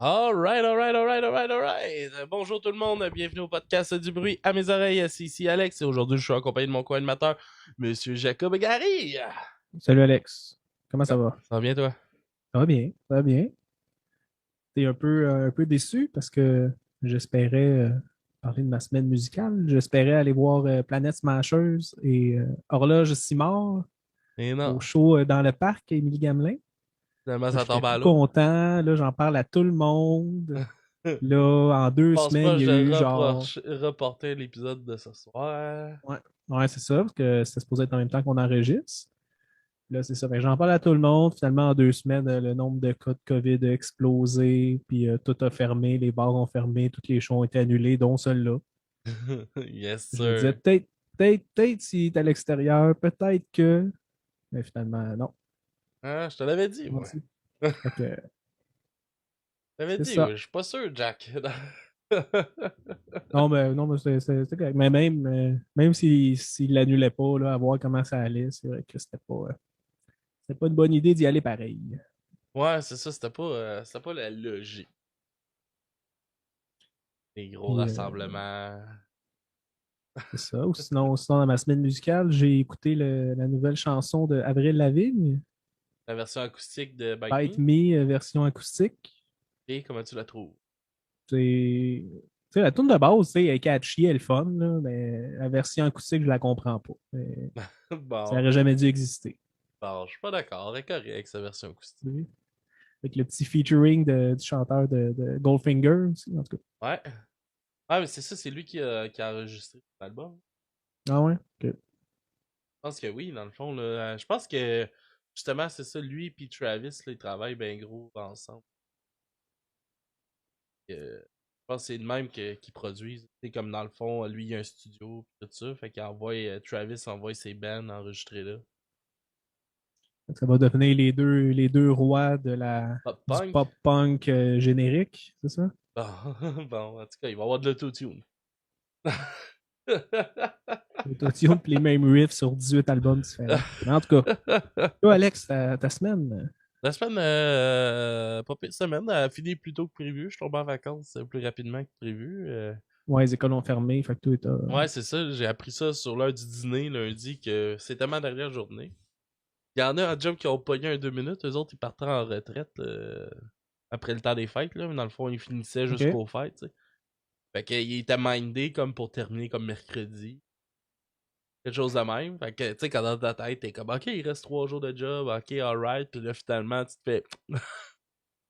Alright, alright, alright, alright, alright. Bonjour tout le monde, bienvenue au podcast du bruit à mes oreilles. C'est ici Alex et aujourd'hui je suis accompagné de mon co-animateur, Monsieur Jacob Gary. Salut Alex, comment ça va? Ça va bien toi? Ça va bien, ça va bien. T'es un peu déçu parce que j'espérais parler de ma semaine musicale. J'espérais aller voir Planète Smashers et Horloge Simard Et au non, show dans le parc à Émilie Gamelin. finalement Là, ça j'étais tombe à tout l'eau. content. Là, j'en parle à tout le monde. Là, en deux Pense semaines, il y proche a de eu genre. reporter l'épisode de ce soir. Ouais, ouais, c'est ça, parce que c'était supposé être en même temps qu'on enregistre. Là, c'est ça. Fait que j'en parle à tout le monde. Finalement, en deux semaines, le nombre de cas de COVID a explosé, puis tout a fermé, les bars ont fermé, tous les shows ont été annulés, dont celui-là. Yes Je me disais, sir. peut-être s'il est à l'extérieur, peut-être que. Mais finalement, non. Hein, je te l'avais dit Non, moi. fait que Je t'avais c'est dit, ça. je suis pas sûr Jack. Non, mais c'est correct. Mais même s'il l'annulait pas, là, à voir comment ça allait, c'est vrai que c'était pas une bonne idée d'y aller pareil. Ouais, c'est ça, c'était pas la logique. Les gros Puis, rassemblements. c'est ça. Ou sinon, dans ma semaine musicale, j'ai écouté la nouvelle chanson de Avril Lavigne, La version acoustique de Bite Bite Me. Me, version acoustique. Et comment tu la trouves? La tune de base, elle est catchy, elle est fun, là, mais la version acoustique, je la comprends pas. Ça Bon, aurait jamais dû exister. bon, je suis pas d'accord. Elle est correcte avec sa version acoustique. Tu sais. Avec le petit featuring du chanteur de Goldfinger aussi, en tout cas. Ouais. Ouais, mais c'est ça, c'est lui qui a enregistré l'album. Ah ouais? Ok. Je pense que oui, dans le fond. Là. Je pense que justement, c'est ça, lui et Travis, là, ils travaillent bien gros ensemble. Je pense que c'est le même qu'ils produisent. C'est comme dans le fond, lui, il a un studio pis tout ça. Fait qu'il envoie, Travis envoie ses bands enregistrer là. Donc, ça va devenir les deux rois Pop du punk. pop-punk générique, c'est ça? Bon, bon, en tout cas, il va y avoir de l'autotune. L'autotune puis les mêmes riffs sur 18 albums différents. Mais en tout cas, toi, Alex, ta semaine, La semaine, pas pire semaine, a fini plus tôt que prévu. Je tombe en vacances plus rapidement que prévu. ouais, les écoles ont fermé, fait que tout est Ouais, c'est ça. J'ai appris ça sur l'heure du dîner lundi que c'était ma dernière journée. Il y en a un job qui ont pogné un 2 minutes. Eux autres, ils partaient en retraite après le temps des fêtes. Là. Mais dans le fond, ils finissaient OK. jusqu'aux fêtes. T'sais. Fait qu'ils étaient mindés comme pour terminer comme mercredi. Quelque chose de même. Fait que, tu sais, quand dans ta tête, t'es comme, OK, il reste 3 jours de job. OK, alright. Puis là, finalement, tu te fais.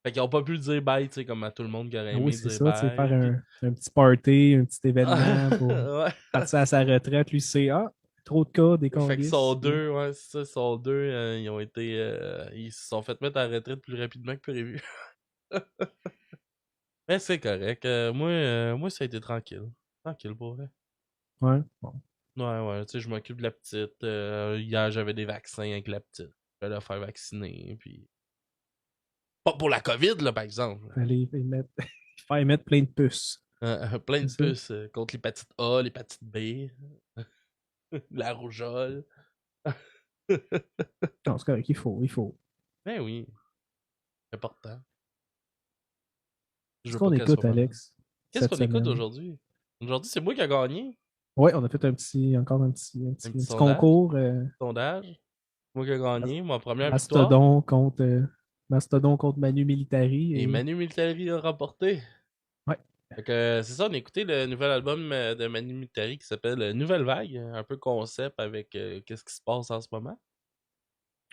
Fait qu'ils ont pas pu dire bye, tu sais, comme à tout le monde qui aurait Ah oui, aimé c'est dire ça, tu sais, faire bye. Puis... un petit party, un petit événement pour ouais. partir à sa retraite. Lui, c'est trop de cas, des Fait qu'ils sont câlisses. deux, ouais, c'est ça, ils sont deux. Ils ont été. Ils se sont fait mettre à la retraite plus rapidement que prévu. Mais c'est correct. Moi, ça a été tranquille. Tranquille pour vrai. Ouais. Bon. Ouais, ouais, tu sais, je m'occupe de la petite. Hier, j'avais des vaccins avec la petite. Je vais la faire vacciner. Puis. Pas pour la COVID, là, par exemple. Fallait mettre, faire mettre plein de puces. Plein C'est de ça? puces contre l'hépatite A, l'hépatite B, la rougeole. Non, c'est correct, il faut. Ben oui, c'est important. Je Qu'est-ce veux pas qu'on qu'elle soit écoute, malade. Alex, Qu'est-ce cette qu'on écoute semaine? aujourd'hui? Aujourd'hui, c'est moi qui a gagné. Ouais, on a fait encore un petit, un Un petit, petit un petit sondage. concours. Sondage. Moi qui a gagné, ma première victoire. Mastodon contre, Mastodon contre Manu Militari. Et Et... Manu Militari a remporté. Ouais. Fait que c'est ça, on a écouté le nouvel album de Manu Militari qui s'appelle Nouvelle Vague, un peu concept avec qu'est-ce qui se passe en ce moment.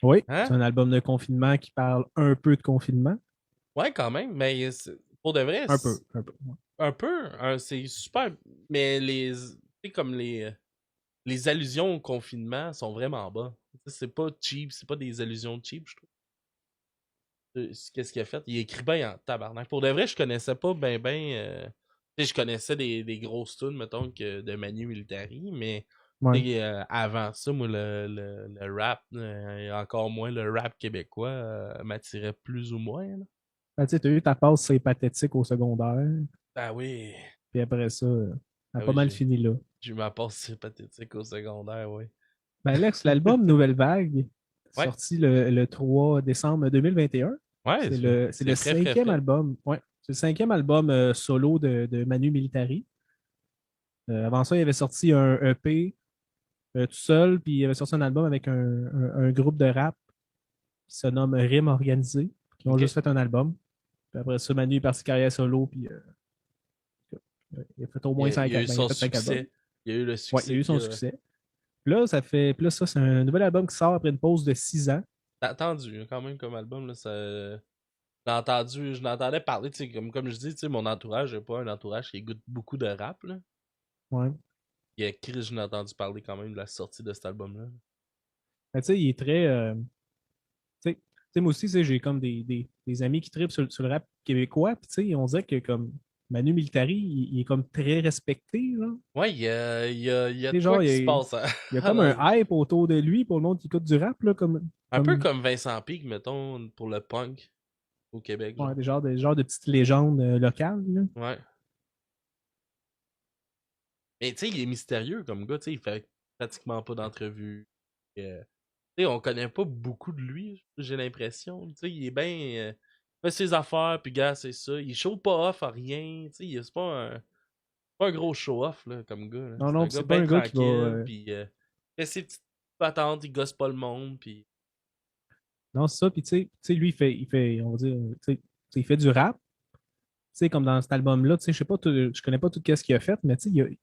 Oui, c'est Hein? un album de confinement qui parle un peu de confinement. Ouais, quand même, mais pour de vrai, Un peu, un peu. Ouais. un peu, hein, c'est super, mais tu sais, comme les allusions au confinement sont vraiment bas. Tu sais, c'est pas cheap, c'est pas des allusions cheap, je trouve. Qu'est-ce qu'il a fait? Il écrit bien en tabarnak. Pour de vrai, je connaissais pas tu sais, je connaissais des grosses tunes, mettons, de Manu Militari, mais tu Ouais. sais, avant ça, moi, le rap, et encore moins le rap québécois, m'attirait plus ou moins. Là. Ben, tu sais, t'as eu ta passe c'est pathétique au secondaire. Ah oui, Puis après ça, a ah pas oui, mal fini là. j'ai eu ma passe pathétique au secondaire, oui. Ben, Alex, l'album Nouvelle Vague, Ouais, sorti le 3 décembre 2021. ouais, C'est le c'est frais, frais, cinquième frais. album. Ouais. C'est le cinquième album solo de Manu Militari. Avant ça, il avait sorti un EP tout seul, puis il avait sorti un album avec un groupe de rap qui se nomme Rime Organisé, qui ont Ok. juste fait un album. Puis après ça, Manu est parti carrière solo, puis il a fait au moins Il a eu ben, il a son fait 5 albums. succès. Il a eu le Ouais, il a succès eu son qu'il a. succès. Puis là, ça, c'est un nouvel album qui sort après une pause de 6 ans. T'as attendu, hein, quand même, comme album, là, ça. J'ai entendu, je l'entendais parler, tu sais, comme je dis, tu sais, mon entourage, j'ai pas un entourage qui écoute beaucoup de rap, là. Ouais. Il y a Chris, je l'ai entendu parler quand même de la sortie de cet album-là. Mais tu sais, il est très. Tu sais, moi aussi, tu sais, j'ai comme des amis qui trippent sur le rap québécois. Puis, tu sais, on dirait que comme Manu Militari, il est comme très respecté. Là. Ouais, il y a Tu de sais, quoi genre, qui se passe, hein. il y a comme un hype autour de lui pour le monde qui écoute du rap. Là, Un peu comme comme Vincent Pig, mettons, pour le punk au Québec, genre. ouais, des genres de petites légendes locales. Là. Ouais. Mais tu sais, il est mystérieux comme gars, tu sais, il fait pratiquement pas d'entrevues. Tu sais, on connaît pas beaucoup de lui, j'ai l'impression. Tu sais, il est bien. Fait ses affaires, puis gars, c'est ça. Il show pas off à rien. Tu sais, c'est pas un gros show-off, là, comme gars. Là. Non, C'est non, un puis gars c'est pas bien un gars qui va. tranquille, puis fait ses petites patentes, il gosse pas le monde, puis. Non, c'est ça. Puis, tu sais, lui, on va dire, il fait du rap. Tu sais, comme dans cet album-là, tu sais, je sais pas, je connais pas tout ce qu'il a fait, mais tu sais, il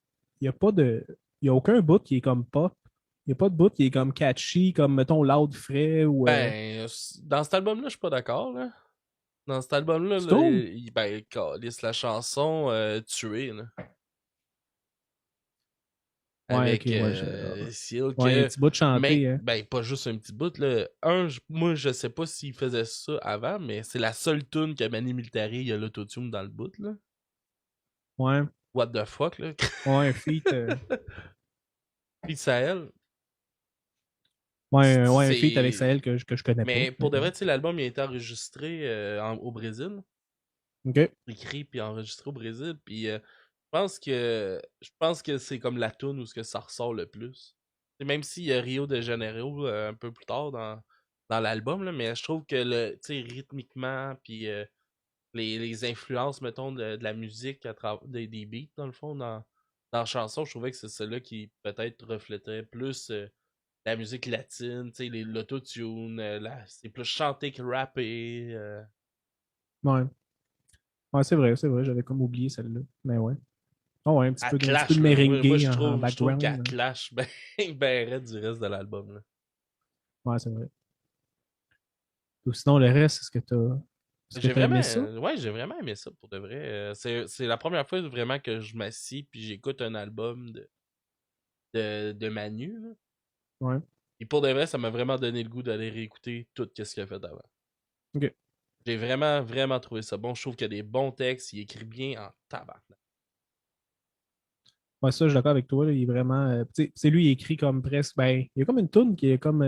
y a pas de. Il y a aucun bout qui est comme pop. Il n'y a pas de bout qui est comme catchy, comme mettons Loud Frais ou. Ben, dans cet album-là, je suis pas d'accord, là. Dans cet album-là, Tu là, trouves? ben, calisse la chanson Tuer, là. Ouais, ok, Avec ouais. Silk. Ouais, il y a un petit bout de chanté, Mais, hein. ben, pas juste un petit bout, là. Moi, je sais pas s'il faisait ça avant, mais c'est la seule tune que Manny Militari, il y a l'autotune dans le bout, là. Ouais, What the fuck, là. ouais, un feat. Puis Sahel, Ouais, un feat avec c'est. Sahel que je connais pas. Mais Mais pour de vrai, tu sais, l'album, il a été enregistré au Brésil. ok. Écrit puis enregistré au Brésil. Puis je pense que c'est comme la tune où ce que ça ressort le plus. Et même s'il y a Rio de Janeiro un peu plus tard dans l'album, là, mais je trouve que tu sais, rythmiquement, puis les influences, mettons, de la musique à travers des beats, dans le fond, dans la chanson, je trouvais que c'est celle-là qui peut-être reflétait plus la musique latine, tu sais, l'autotune, c'est plus chanté que rappé. Ouais. Ouais, c'est vrai, j'avais comme oublié celle-là. Mais ouais. Oh, ouais, Elle un petit peu clash, de là. Moi merengue je en trouve, je trouve background. qu'elle clash ben, ben raide du reste de l'album, là. Ouais, c'est vrai. Ou sinon, le reste, est-ce que J'ai t'as vraiment, aimé ça? ouais, j'ai vraiment aimé ça pour de vrai. C'est la première fois vraiment que je m'assis puis j'écoute un album de Manu, là. Ouais. Et pour de vrai, ça m'a vraiment donné le goût d'aller réécouter tout ce qu'il a fait avant. Ok. J'ai vraiment, vraiment trouvé ça bon. Je trouve qu'il y a des bons textes, il écrit bien en tabarnak. Ouais, ça, je suis d'accord avec toi. Là, il est vraiment. Tu sais, lui, il écrit comme presque. Ben, il y a comme une toune qui est comme.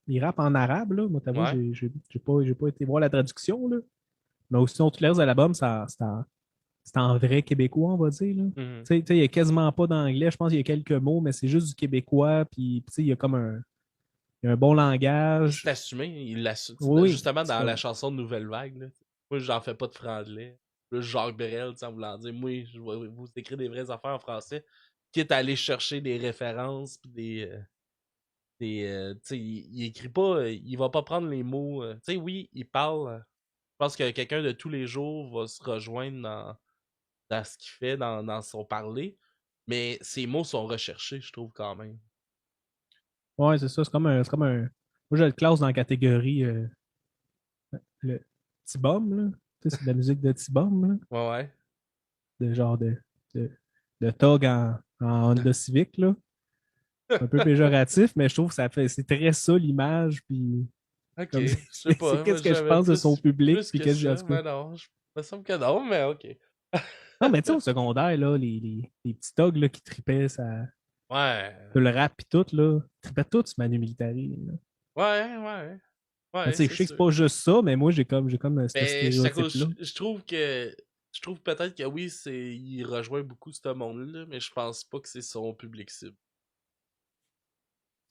Il rappe en arabe, là. Moi, t'avoue, Ouais. j'ai pas été voir la traduction, là. Mais aussi, sinon, tout le reste de l'album, c'est en vrai québécois, on va dire, là. Mhm. Tu sais, il y a quasiment pas d'anglais. Je pense qu'il y a quelques mots, mais c'est juste du québécois. Puis, tu sais, il y a comme il y a un bon Puis c'est langage. assumé, il l'assume. Oui, Justement, c'est dans la comme. chanson de Nouvelle Vague, là, moi, j'en fais pas de franglais. Là, Jacques Brel, tu sais, en voulant dire, moi, je vais vous écrire des vraies affaires en français, quitte à aller chercher des références, puis tu sais, il écrit pas, il va pas prendre les mots. Tu sais, oui, il parle. Je pense que quelqu'un de tous les jours va se rejoindre dans ce qu'il fait, dans son parler, mais ses mots sont recherchés, je trouve, quand même. Ouais, c'est ça. C'est comme un. Moi, je le classe dans la catégorie le T-Bomb, là. Tu sais, c'est de la musique de T-Bomb, là. Ouais, ouais. De genre de, de Tog en Honda Civic, là. Un peu péjoratif, mais je trouve que c'est très ça l'image, puis Ok, comme je sais c'est pas, moi qu'est-ce que je j'avais pense de son public, plus puis que qu'est-ce que en ça, tout cas. mais non, me semble que non, mais ok. Non, mais tu sais, au secondaire, là, les petits Togs là, qui tripaient Ouais, sur le rap et tout, là, ils tripaient tous sur Manu Militari. Là. ouais, ouais, Mais tu ouais, sais, je c'est sais que c'est sûr. pas juste ça, mais moi, j'ai comme ce Mais stéréotype-là. je trouve que, je trouve peut-être que oui, il rejoint beaucoup ce monde-là, mais je pense pas que c'est son public cible.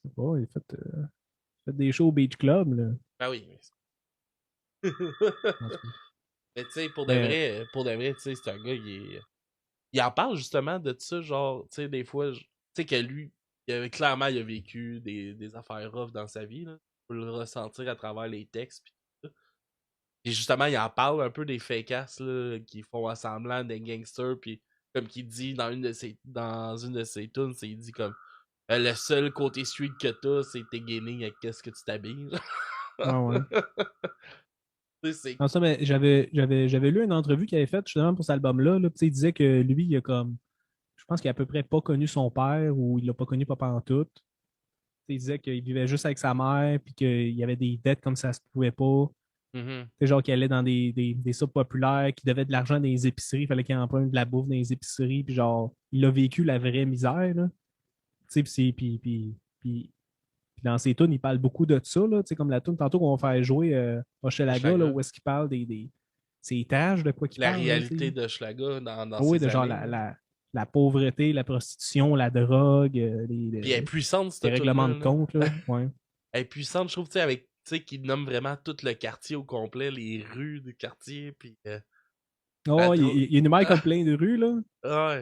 C'est pas, il fait des shows au Beach Club, là. Ah oui, mais. En tout cas. Mais tu sais, Mais pour de vrai, tu sais, c'est un gars, il en parle justement de ça, genre, tu sais, des fois, tu sais que lui, clairement, il a vécu des affaires rough dans sa vie, là. On peut le ressentir à travers les textes, pis tout ça. Puis justement, il en parle un peu des fake-ass, là, qui font semblant des gangsters, puis comme qu'il dit dans une de ses tunes, il dit comme le seul côté street que t'as, c'est tes gaming avec qu'est-ce que tu t'habilles. ouais, ouais. Tu sais, c'est. Non, ça, mais j'avais lu une entrevue qu'il avait faite justement pour cet album-là. Là, puis, tu sais, il disait que lui, il a comme. Je pense qu'il a à peu près pas connu son père ou il l'a pas connu pas pantoute. Tu sais, il disait qu'il vivait juste avec sa mère puis qu'il y avait des dettes comme ça se pouvait pas. Mhm. C'est genre qu'il allait dans des soupes populaires, qu'il devait de l'argent dans les épiceries, il fallait qu'il emprunte de la bouffe dans les épiceries, puis genre, il a vécu la vraie misère, là. Tu sais, puis dans ses tunes, il parle beaucoup de ça, là. Tu sais, comme la tune tantôt qu'on va faire jouer Hochelaga, là, Hochelaga. où est-ce qu'il parle des c'est étage de quoi qu'il La parle, là, tu sais. réalité de Schlaga dans Ah oui, ces de genre années. Là. la pauvreté, la prostitution, la drogue, Puis elle est puissante, les cette règlements tune-là. de Là. compte, là. Ouais. Elle est puissante, je trouve, tu sais, avec, tu sais, qui nomme vraiment tout le quartier au complet, les rues du quartier, puis la Oh, il énumère Ah, comme plein de rues, là. ouais.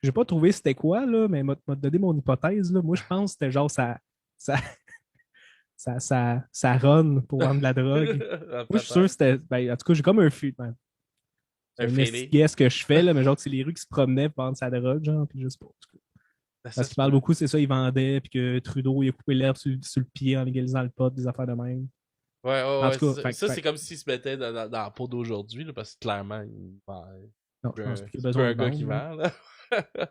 J'ai pas trouvé c'était quoi, là, mais m'a donné mon hypothèse. Là. Moi, je pense que c'était genre ça, ça run pour vendre de la drogue. Moi, je suis sûr que Peut-être. c'était. Ben, en tout cas, j'ai comme un fut. Ben, c'est Un un esti de feeling. guess que je fais, là, mais genre que c'est les rues qui se promenaient pour vendre sa drogue, genre, puis juste pas. En tout cas. Ça Parce se qu'il parle peut. beaucoup, c'est ça, il vendait, puis que Trudeau, il a coupé l'herbe sur le pied en légalisant le pot, des affaires de même. Ouais, ouais, En ouais. tout cas, Ça, c'est comme s'il se mettait dans la peau d'aujourd'hui, là, parce que clairement, non, je pense pas qu'il a c'est plus besoin un de gars qui vendre. Là. vend, là.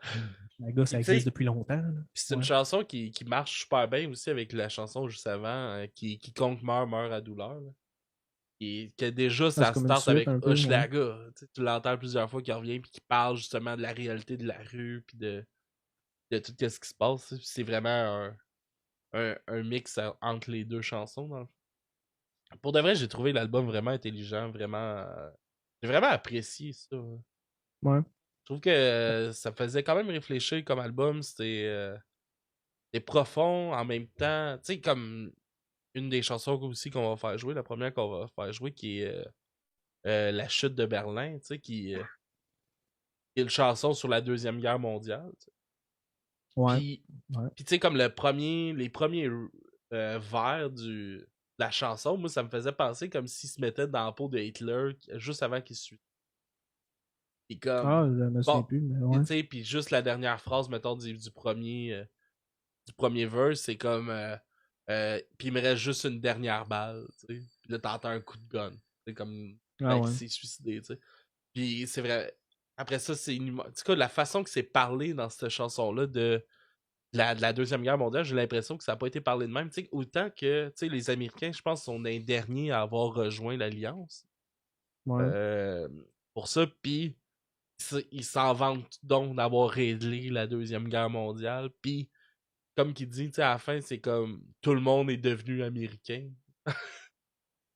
La gars, Puis ça tu existe sais, depuis longtemps. Là. c'est une Ouais. chanson qui marche super bien aussi avec la chanson juste avant, quiconque meurt à douleur. Là. Et que déjà, Ah, c'est ça comme une start suite avec un peu, ouais. Hochelaga. Tu l'entends plusieurs fois qui revient puis qui parle justement de la réalité de la rue puis de tout ce qui se passe. C'est vraiment un mix entre les deux chansons. Pour de vrai, j'ai trouvé l'album vraiment intelligent, vraiment. J'ai vraiment apprécié ça. Ouais. Je trouve que ça me faisait quand même réfléchir comme album. C'était profond en même temps. Tu sais, comme une des chansons aussi qu'on va faire jouer, la première qu'on va faire jouer, qui est La chute de Berlin, tu sais, qui est une chanson sur la Deuxième Guerre mondiale. Tu sais. Ouais. Puis, Ouais. puis tu sais, comme les premiers vers de la chanson, moi, ça me faisait penser comme s'il se mettait dans la peau de Hitler juste avant qu'il se suicide. Puis Ah, comme, je me souviens bon, plus, mais tu ouais. sais, puis juste la dernière phrase, mettons, du premier verse, c'est comme, puis il me reste juste une dernière balle, tu sais. Puis là, t'entends un coup de gun. C'est comme, Ah ben, qui ouais. s'est suicidé, tu sais. Puis c'est vrai. Après ça, en tout cas, la façon que c'est parlé dans cette chanson-là de la Deuxième Guerre mondiale, j'ai l'impression que ça n'a pas été parlé de même. Tu sais, autant que tu sais, les Américains, je pense, sont les derniers à avoir rejoint l'Alliance. Ouais. Euh, pour ça, puis ils s'en vantent donc d'avoir réglé la Deuxième Guerre mondiale. Puis, comme qu'il dit, tu sais, à la fin, c'est comme tout le monde est devenu américain.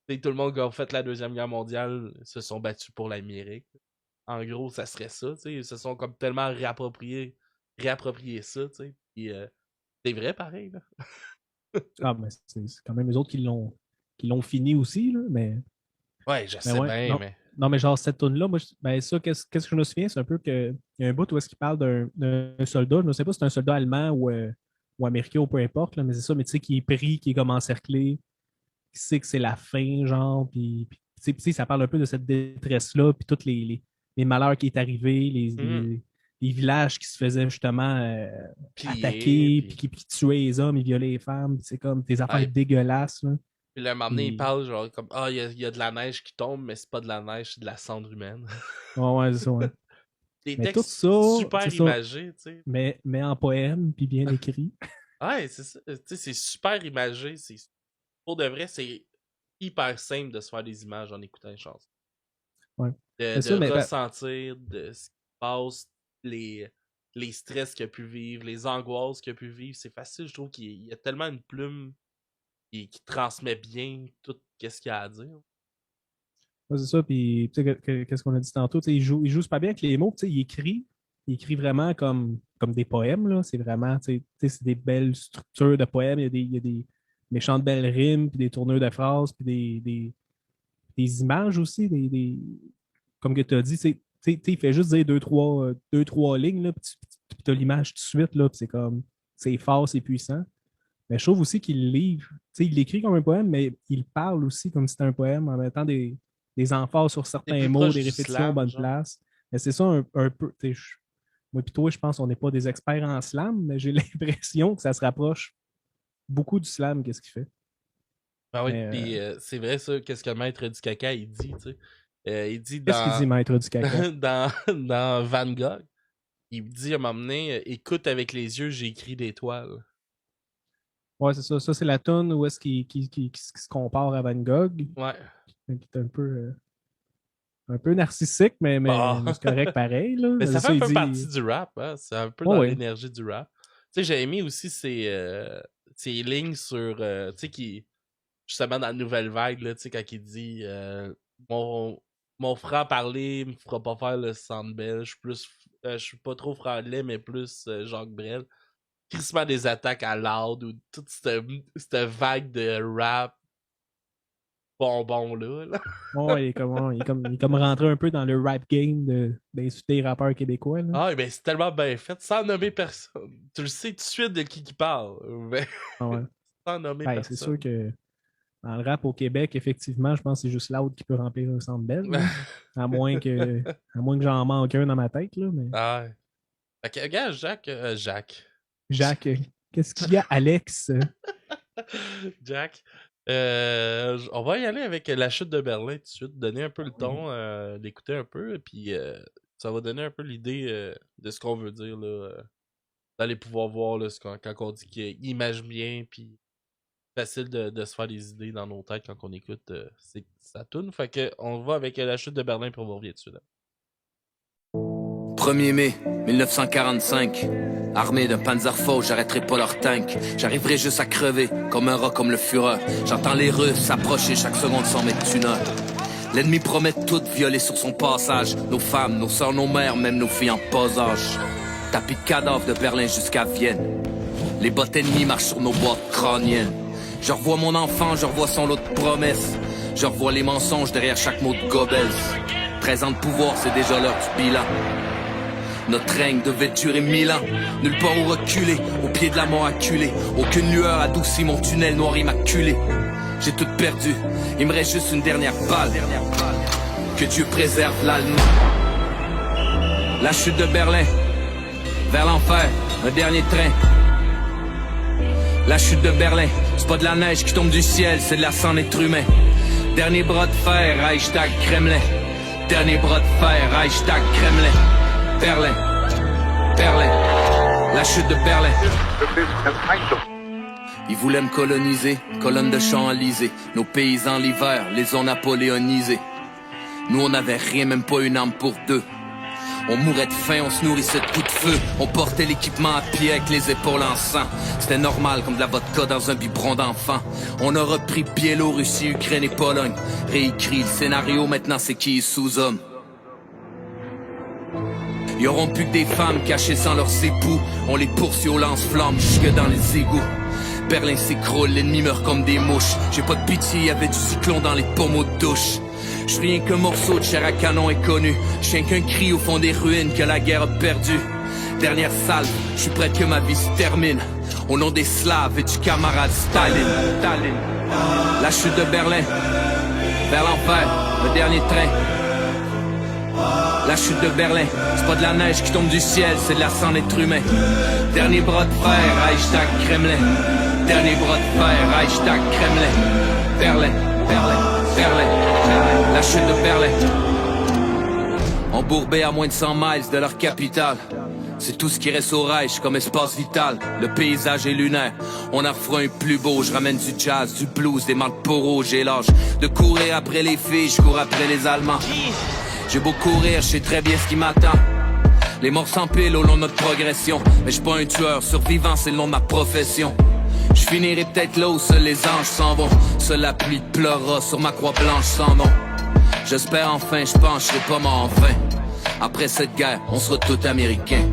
Et tout le monde qui a fait la Deuxième Guerre mondiale se sont battus pour l'Amérique. En gros, ça serait ça, tu sais. Ils se sont comme tellement réapproprié ça, tu sais. Puis c'est vrai, pareil, là. Ah, mais c'est quand même les autres qui l'ont fini aussi, là, Ouais, je mais sais ouais, bien, non. mais. Non, mais genre, cette tune là moi, ben ça, qu'est-ce que je me souviens, c'est un peu que il y a un bout où est-ce qu'il parle d'un soldat, je ne sais pas si c'est un soldat allemand ou américain ou peu importe, là, mais c'est ça, mais tu sais, qui est pris, qui est comme encerclé, qui sait que c'est la fin, genre, puis tu sais, ça parle un peu de cette détresse-là, puis tous les malheurs qui est arrivé, Mhm. les villages qui se faisaient justement Plié, attaquer, puis puis. qui tuaient les hommes, ils violaient les femmes, puis c'est comme des affaires Ouais, dégueulasses, là. puis là, un moment donné, il Puis, parle genre comme ah, il y a de la neige qui tombe, mais c'est pas de la neige, c'est de la cendre humaine. ouais, ouais, c'est ça, ouais. Des Mais tout textes ça, c'est super ça, imagés, tu sais. mais en poème, puis bien écrit. Ouais, c'est ça. Tu sais, c'est super imagé. Pour de vrai, c'est hyper simple de se faire des images en écoutant une chanson. Ouais. De, Mais de ça, mais ben, ressentir de ce qui se passe, les, les stress qu'il a pu vivre, les angoisses qu'il a pu vivre. C'est facile, je trouve qu'il y a tellement une plume qui transmet bien tout ce qu'il y a à dire. ouais, c'est ça, puis tu sais, qu'est-ce qu'on a dit tantôt, tu sais, il joue super bien avec les mots, tu sais, il écrit vraiment comme des poèmes, là. C'est vraiment, tu sais, c'est des belles structures de poèmes, il y a des méchantes belles rimes, puis des tournures de phrases, puis des images aussi, comme que tu as dit, il fait juste dire deux, trois lignes, là, puis tu as l'image tout de suite, là, puis c'est comme, c'est fort, c'est puissant. Mais je trouve aussi qu'il livre, il l'écrit comme un poème, mais il parle aussi comme si c'était un poème en mettant des emphases sur certains mots, des répétitions aux bonnes places. Mais c'est ça un peu, moi puis toi, je pense qu'on n'est pas des experts en slam, mais j'ai l'impression que ça se rapproche beaucoup du slam, qu'est-ce qu'il fait. Ah oui, puis c'est vrai ça, qu'est-ce que le maître du caca, il dit, tu sais. Il dit Qu'est-ce qu'il dit, maître du caca? dans Van Gogh, il dit à un moment donné, écoute avec les yeux, j'ai écrit des toiles. Ouais, c'est ça. Ça, c'est la toune où est-ce qu'il se compare à Van Gogh. Ouais. C'est un peu narcissique, mais c'est correct pareil. Là. Mais ça fait un peu partie du rap, hein? C'est un peu dans l'énergie du rap. Tu sais, j'ai aimé aussi ces lignes sur, tu sais, qui, justement dans la nouvelle vague, là, tu sais, quand il dit mon franc-parler me fera pas faire le Centre Bell, je suis pas trop franc-lait, mais plus Jacques Brel. Crissement des attaques à loud ou toute cette vague de rap bonbon là. Ouais, il est comme rentré un peu dans le rap game d'insulter les rappeurs québécois. Là. Ah, ben c'est tellement bien fait, sans nommer personne. Tu le sais tout de suite de qui parle, mais ouais. sans nommer personne. C'est sûr que dans le rap au Québec, effectivement, je pense que c'est juste Loud qui peut remplir un Centre Bell. à moins que j'en manque un dans ma tête. Là, mais... Ah ouais. Fait que, regarde, Jacques, qu'est-ce qu'il y a, Alex? Jack. On va y aller avec la chute de Berlin tout de suite, donner un peu le ton, d'écouter un peu, puis ça va donner un peu l'idée de ce qu'on veut dire, là, d'aller pouvoir voir là, quand on dit qu'il image bien, puis facile de se faire des idées dans nos têtes quand on écoute ça tourne. Fait que on va avec la chute de Berlin, puis on va revenir dessus. Là. 1er mai 1945. Armé d'un Panzerfaust, j'arrêterai pas leur tank. J'arriverai juste à crever, comme un rat comme le Führer. J'entends les Russes s'approcher chaque seconde sans mettre une heure. L'ennemi promet tout violer sur son passage. Nos femmes, nos sœurs, nos mères, même nos filles en bas âge. Tapis de cadavres de Berlin jusqu'à Vienne. Les bottes ennemies marchent sur nos boîtes crâniennes. Je revois mon enfant, je revois son lot de promesses. Je revois les mensonges derrière chaque mot de Goebbels. 13 ans de pouvoir, c'est déjà l'heure du bilan. Notre règne devait durer 1000 ans. Nulle part où reculer, au pied de la mort acculée. Aucune lueur adoucit mon tunnel noir immaculé. J'ai tout perdu, il me reste juste une dernière balle. Que Dieu préserve l'Allemand. La chute de Berlin, vers l'enfer, un dernier train. La chute de Berlin, c'est pas de la neige qui tombe du ciel, c'est de la sang d'être humain. Dernier bras de fer, Reichstag, Kremlin. Dernier bras de fer, Reichstag, Kremlin. Berlin, la chute de Berlin. Ils voulaient me coloniser, colonne de Champs-Élysées. Nos paysans l'hiver, les ont napoléonisés. Nous on n'avait rien, même pas une arme pour deux. On mourait de faim, on se nourrissait de coups de feu. On portait l'équipement à pied avec les épaules en sang. C'était normal comme de la vodka dans un biberon d'enfant. On a repris Biélorussie, Ukraine et Pologne. Réécrit le scénario, maintenant c'est qui est sous-homme. Ils auront plus que des femmes cachées sans leurs époux. On les poursuit au lance-flammes jusque dans les égouts. Berlin s'écroule, l'ennemi meurt comme des mouches. J'ai pas de pitié, y'avait du cyclone dans les pommeaux de douche. Je suis rien qu'un morceau de chair à canon inconnu. Je suis rien qu'un cri au fond des ruines que la guerre a perdu. Dernière salve, je suis prêt que ma vie se termine. Au nom des Slaves et du camarade Staline. La chute de Berlin, vers l'enfer, le dernier train. La chute de Berlin, c'est pas de la neige qui tombe du ciel, c'est de la sang d'être humain. Dernier bras de fer, Reichstag, Kremlin. Dernier bras de fer, Reichstag, Kremlin. Berlin, la chute de Berlin. Embourbés à moins de 100 miles de leur capitale. C'est tout ce qui reste au Reich comme espace vital. Le paysage est lunaire, on a refroid un plus beau. Je ramène du jazz, du blues, des mantes poros. J'ai l'âge de courir après les filles, je cours après les Allemands. J'ai beau courir, je sais très bien ce qui m'attend. Les morts s'empilent au long de notre progression. Mais je suis pas un tueur, survivant c'est le nom de ma profession. Je finirai peut-être là où seuls les anges s'en vont. Seule la pluie pleurera sur ma croix blanche sans nom. J'espère enfin, je pense, je serai pas mort enfin. Après cette guerre, on sera tous américains.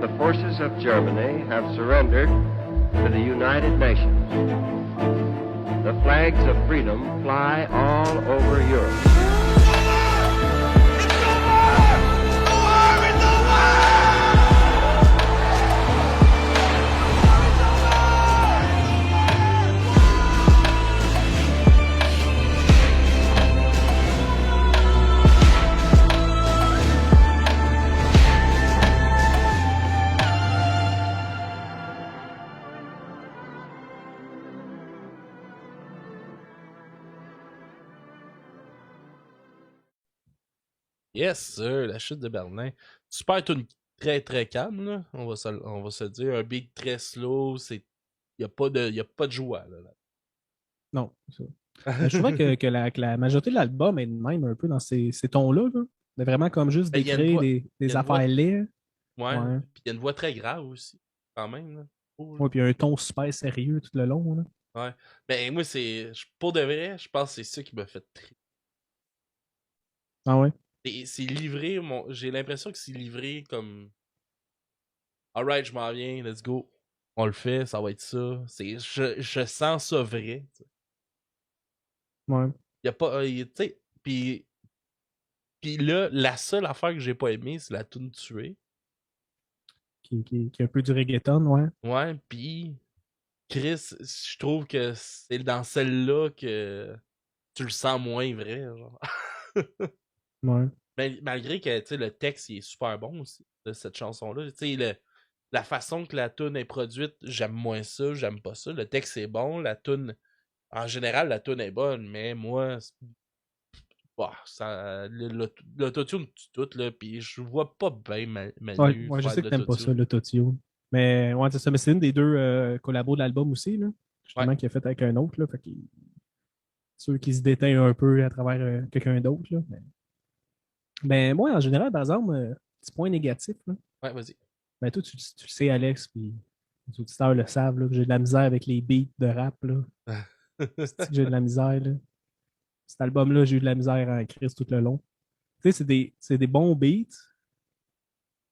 The forces of Germany have surrendered to the United Nations. The flags of freedom fly all over Europe. Yes, sir, la chute de Berlin. Super tune très très calme, là. On va se dire. Un beat très slow, il n'y a pas de joie. Là. Non, c'est ça. Mais je trouvais que la majorité de l'album est de même un peu dans ces tons-là. Là. De vraiment comme juste Ben, il y a une d'écrire voix- il y des a une voix- affaires laides. Ouais. Ouais. Puis il y a une voix très grave aussi, quand même. Là. Oh, là. Ouais, puis un ton super sérieux tout le long. Là. Ouais. Ben moi, pour de vrai, je pense que c'est ça qui m'a fait triper. Ah ouais? C'est livré, j'ai l'impression que c'est livré comme alright, je m'en viens, let's go. On le fait, ça va être ça. Je sens ça vrai. T'sais. Ouais. Y a pas. Tu sais, puis là, la seule affaire que j'ai pas aimée, c'est la tune tuée. Qui est un peu du reggaeton, ouais. Ouais, puis Chris, je trouve que c'est dans celle-là que tu le sens moins vrai. Genre. Ouais. Malgré que tu sais, le texte il est super bon aussi de cette chanson-là. Tu sais, la façon que la tune est produite, j'aime moins ça, j'aime pas ça. Le texte est bon, la tune. En général, la tune est bonne, mais moi, bah, l'autotune tue tout, là, pis je vois pas bien Manu Ouais, je faire sais de que t'aimes pas ça, l'autotune. l'autotune. Mais ouais, c'est ça. Mais c'est une des deux collabos de l'album aussi, là. Justement, Ouais. qui est fait avec un autre, là. Fait qu'il ceux qui se déteignent un peu à travers quelqu'un d'autre, là. Mais moi, en général, par exemple, petit point négatif, là. Ouais, vas-y. Ben, toi, tu le sais, Alex, puis les auditeurs le savent, là, que j'ai de la misère avec les beats de rap, là. C'est que j'ai de la misère, là. Cet album-là, j'ai eu de la misère en crise tout le long. Tu sais, c'est des bons beats. Tu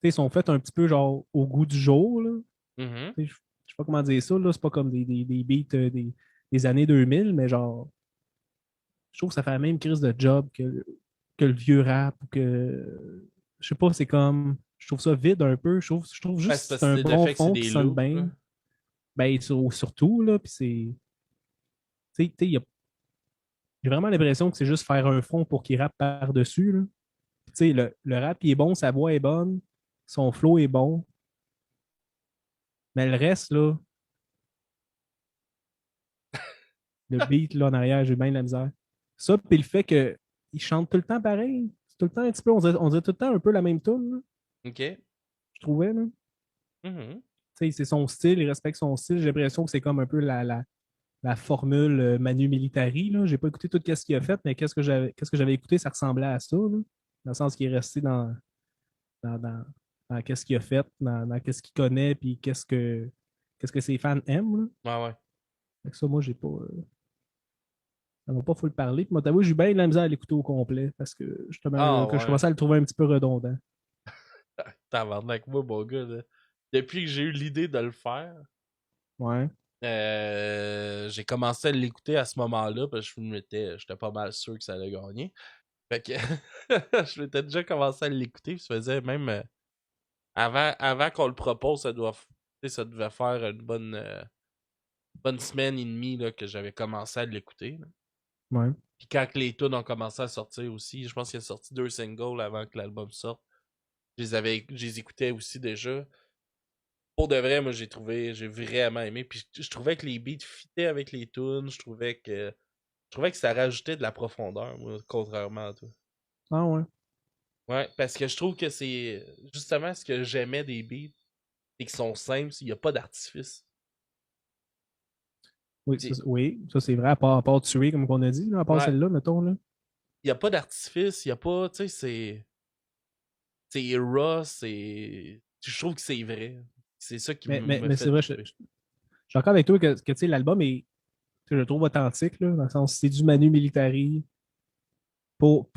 sais, ils sont faits un petit peu, genre, au goût du jour, là. Mhm. Tu sais, je sais pas comment dire ça, là. C'est pas comme des beats des années 2000, mais genre, je trouve que ça fait la même crise de job que le vieux rap ou que. Je sais pas, c'est comme. Je trouve ça vide un peu. Je trouve Ben, juste c'est que parce c'est que un c'est le bon fait que c'est fond qui des sonne loops, là. bien. Ben, surtout, là, puis c'est. Tu sais, j'ai vraiment l'impression que c'est juste faire un fond pour qu'il rappe par-dessus, là. Tu sais, le rap, il est bon, sa voix est bonne, son flow est bon, mais le reste, là, le beat, là, en arrière, j'ai bien de la misère. Ça, puis le fait qu'il chante tout le temps pareil. C'est tout le temps un petit peu, on dirait tout le temps un peu la même tune, là, Ok. je trouvais, là. Mhm. Tu sais, c'est son style, il respecte son style. J'ai l'impression que c'est comme un peu la formule Manu Militari. Là. J'ai pas écouté tout ce qu'il a fait, mais qu'est-ce que j'avais écouté, ça ressemblait à ça. Là. Dans le sens qu'il est resté dans, dans, dans qu'est-ce qu'il a fait, dans qu'est-ce qu'il connaît, puis qu'est-ce que ses fans aiment. Là. Ouais, ouais. Fait que ça, moi, j'ai pas. Ça m'a pas full parler. Puis moi, t'avoue, j'ai eu bien de la misère à l'écouter au complet parce que justement, Ah, que je ouais. commençais à le trouver un petit peu redondant. Tabarnak, moi, mon gars, là. Depuis que j'ai eu l'idée de le faire, Ouais. j'ai commencé à l'écouter à ce moment-là, parce que j'étais pas mal sûr que ça allait gagner. Fait que je m'étais déjà commencé à l'écouter, puis ça faisait même avant qu'on le propose, ça devait faire une bonne semaine et demie là, que j'avais commencé à l'écouter. Là. Ouais. Puis quand les tunes ont commencé à sortir aussi, je pense qu'il a sorti 2 singles avant que l'album sorte. Je les écoutais aussi déjà. Pour de vrai, moi j'ai vraiment aimé. Puis je trouvais que les beats fitaient avec les tunes. Je trouvais que ça rajoutait de la profondeur, moi, contrairement à toi. Ah ouais. Ouais, parce que je trouve que c'est justement ce que j'aimais des beats, c'est qu'ils sont simples, il n'y a pas d'artifice. Oui, ça c'est vrai, à part tuer, comme on a dit, là, à part Ouais, celle-là, mettons. Là. il n'y a pas d'artifice, il n'y a pas, tu sais, c'est raw, je trouve que c'est vrai. C'est ça qui me Mais c'est fait vrai, triper. je suis d'accord avec toi que tu sais, l'album est, je le trouve authentique, là, dans le sens, c'est du Manu Militari. Pour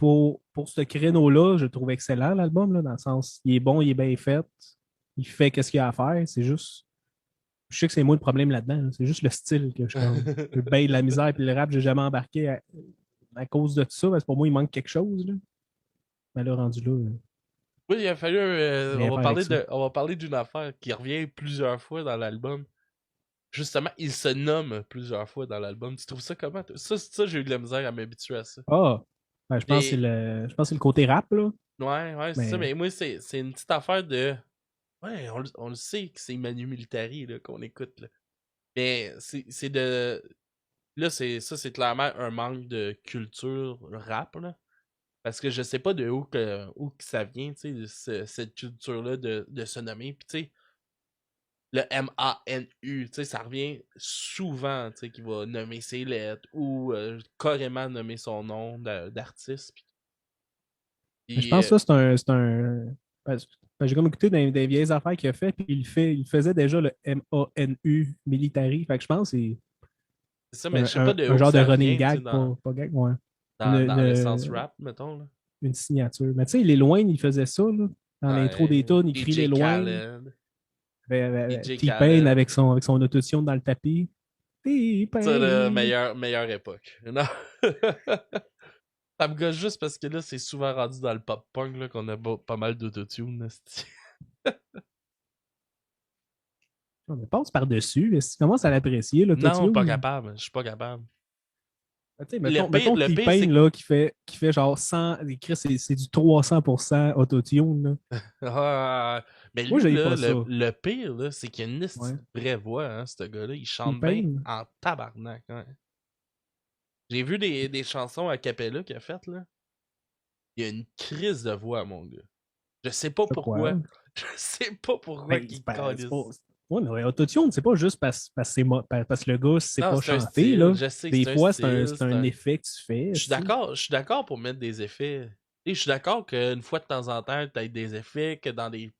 ce créneau-là, je le trouve excellent, l'album, là, dans le sens, il est bon, il est bien fait. il fait qu'est-ce qu'il a à faire. C'est juste. Je sais que c'est moi le problème là-dedans. Là. C'est juste le style que je baille de la misère. Puis le rap, j'ai jamais embarqué à cause de tout ça. Parce que pour moi, il manque quelque chose. Là. Mais là, rendu là. Oui, il a fallu. Mais On pas avec ça. va parler d'une affaire qui revient plusieurs fois dans l'album. Justement, il se nomme plusieurs fois dans l'album. Tu trouves ça comment? Ça, j'ai eu de la misère à m'habituer à ça. Ah! Ben, je pense que c'est le côté rap, là. Ouais, c'est ça. Mais moi, c'est une petite affaire de. Ouais, on le sait que c'est Manu Militari là, qu'on écoute. Là. Mais c'est de. Là, c'est clairement un manque de culture rap. Là. Parce que je sais pas de où que ça vient, tu sais, cette culture-là de se nommer. Puis, tu sais, le MANU, tu sais, ça revient souvent, tu sais, qu'il va nommer ses lettres ou carrément nommer son nom d'artiste. Mais je pense que ça, c'est un. Parce que j'ai comme écouté des vieilles affaires qu'il a fait, puis il faisait déjà le MANU Military. Fait que je pense que c'est ça, mais je sais un, pas de un où genre de ça running vient, gag, dans, pas gag, ouais. dans le sens rap, mettons. Là. Une signature. Mais tu sais, les loin, il faisait ça, là. Dans l'intro des tunes, il crie les loin. T-Pain avec son autotune dans le tapis. T-Pain. C'est la meilleure époque. Non. Ça me gosse juste parce que là, c'est souvent rendu dans le pop-punk là, qu'on a pas mal d'autotune. On passe par-dessus. Si tu commences à l'apprécier, l'autotune. Non, pas capable. Je suis pas capable. Mettons T-Pain là, qui fait genre 100. C'est du 300% autotune. Mais lui, moi, j'ai là, pas ça. le pire, là, c'est qu'il a une vraie voix, hein, ce gars-là. Il chante bien en tabarnak. Hein. J'ai vu des chansons a cappella qu'il a faites, là. Il y a une crise de voix, mon gars. Je sais pas pourquoi. Je sais pas pourquoi il calisse. Ouais, mais autotune, c'est pas juste parce que le gars sait pas chanter. Là. Je sais, des fois, c'est un effet que tu fais. Je suis d'accord pour mettre des effets. Et je suis d'accord qu'une fois de temps en temps, tu as des effets, que dans des.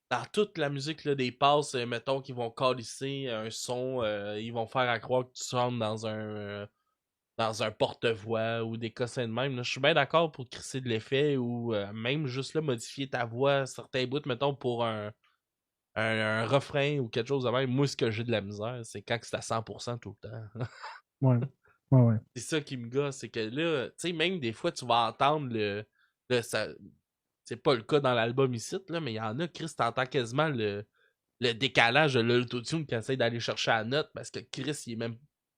Dans toute la musique, là, des passes, mettons, qu'ils vont calisser un son, ils vont faire à croire que tu chantes dans un porte-voix ou des cossins de même. Là. Je suis bien d'accord pour crisser de l'effet ou même juste là, modifier ta voix, certains bouts, mettons, pour un refrain ou quelque chose de même. Moi, ce que j'ai de la misère, c'est quand c'est à 100% tout le temps. Ouais. C'est ça qui me gosse, c'est que là, tu sais, même des fois, tu vas entendre ça, c'est pas le cas dans l'album ici, là, mais il y en a, Chris, t'entends quasiment le décalage de l'autotune qui essaie d'aller chercher la note parce que Chris, il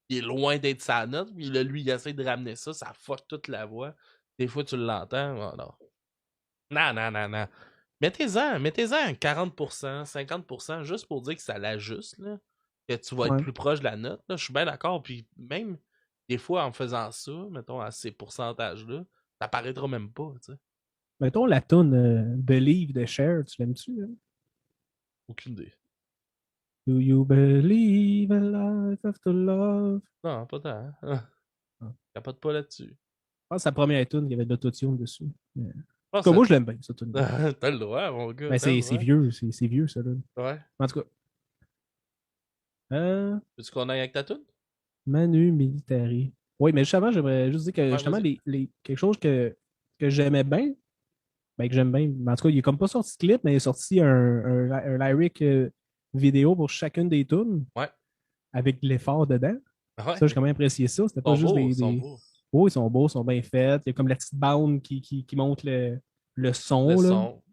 est loin d'être sa note, puis là, lui, il essaie de ramener ça fuck toute la voix. Des fois, tu l'entends, oh, non. Non. Mettez-en 40%, 50%, juste pour dire que ça l'ajuste, là, que tu vas être plus proche de la note. Là, je suis bien d'accord, puis même, des fois, en faisant ça, mettons, à ces pourcentages-là, ça paraîtra même pas, tu sais. Mettons la tune Believe de Cher, tu l'aimes-tu? Hein? Aucune idée. Do you believe in life after love? Non, pas tant. Capote pas là-dessus. Je pense que c'est la première tune, il y avait de l'autotune dessus. Mais... En tout cas, moi, je l'aime bien, cette tune. T'as le droit, mon gars. Mais c'est vieux, c'est vieux, ça. Là. Ouais. En tout cas. Veux-tu qu'on aille avec ta tune? Manu Militari. Oui, mais justement, j'aimerais juste dire que justement, quelque chose que j'aimais bien, que j'aime bien, mais en tout cas, il est comme pas sorti de clip, mais il est sorti un lyric vidéo pour chacune des tunes. Ouais. Avec l'effort dedans. Ouais. Ça, j'ai quand même apprécié ça. C'était pas juste des. Ils sont beaux. Oui, ils sont beaux, ils sont bien faits. Il y a comme la petite bande qui montre le son. Son.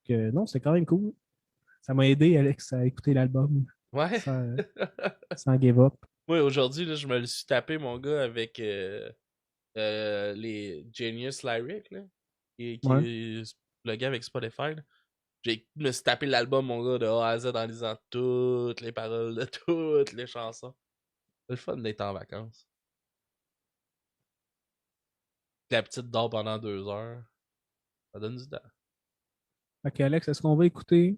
Non, c'est quand même cool. Ça m'a aidé, Alex, à écouter l'album. Ouais. Sans give up. Oui, aujourd'hui, là, je me le suis tapé, mon gars, avec les Genius Lyric, là, qui est le gars avec Spotify. Là. Je me suis tapé l'album, mon gars, de A à Z en lisant toutes les paroles de toutes les chansons. C'est le fun d'être en vacances. La petite dort pendant 2 heures. Ça donne du temps. Ok, Alex, est-ce qu'on va écouter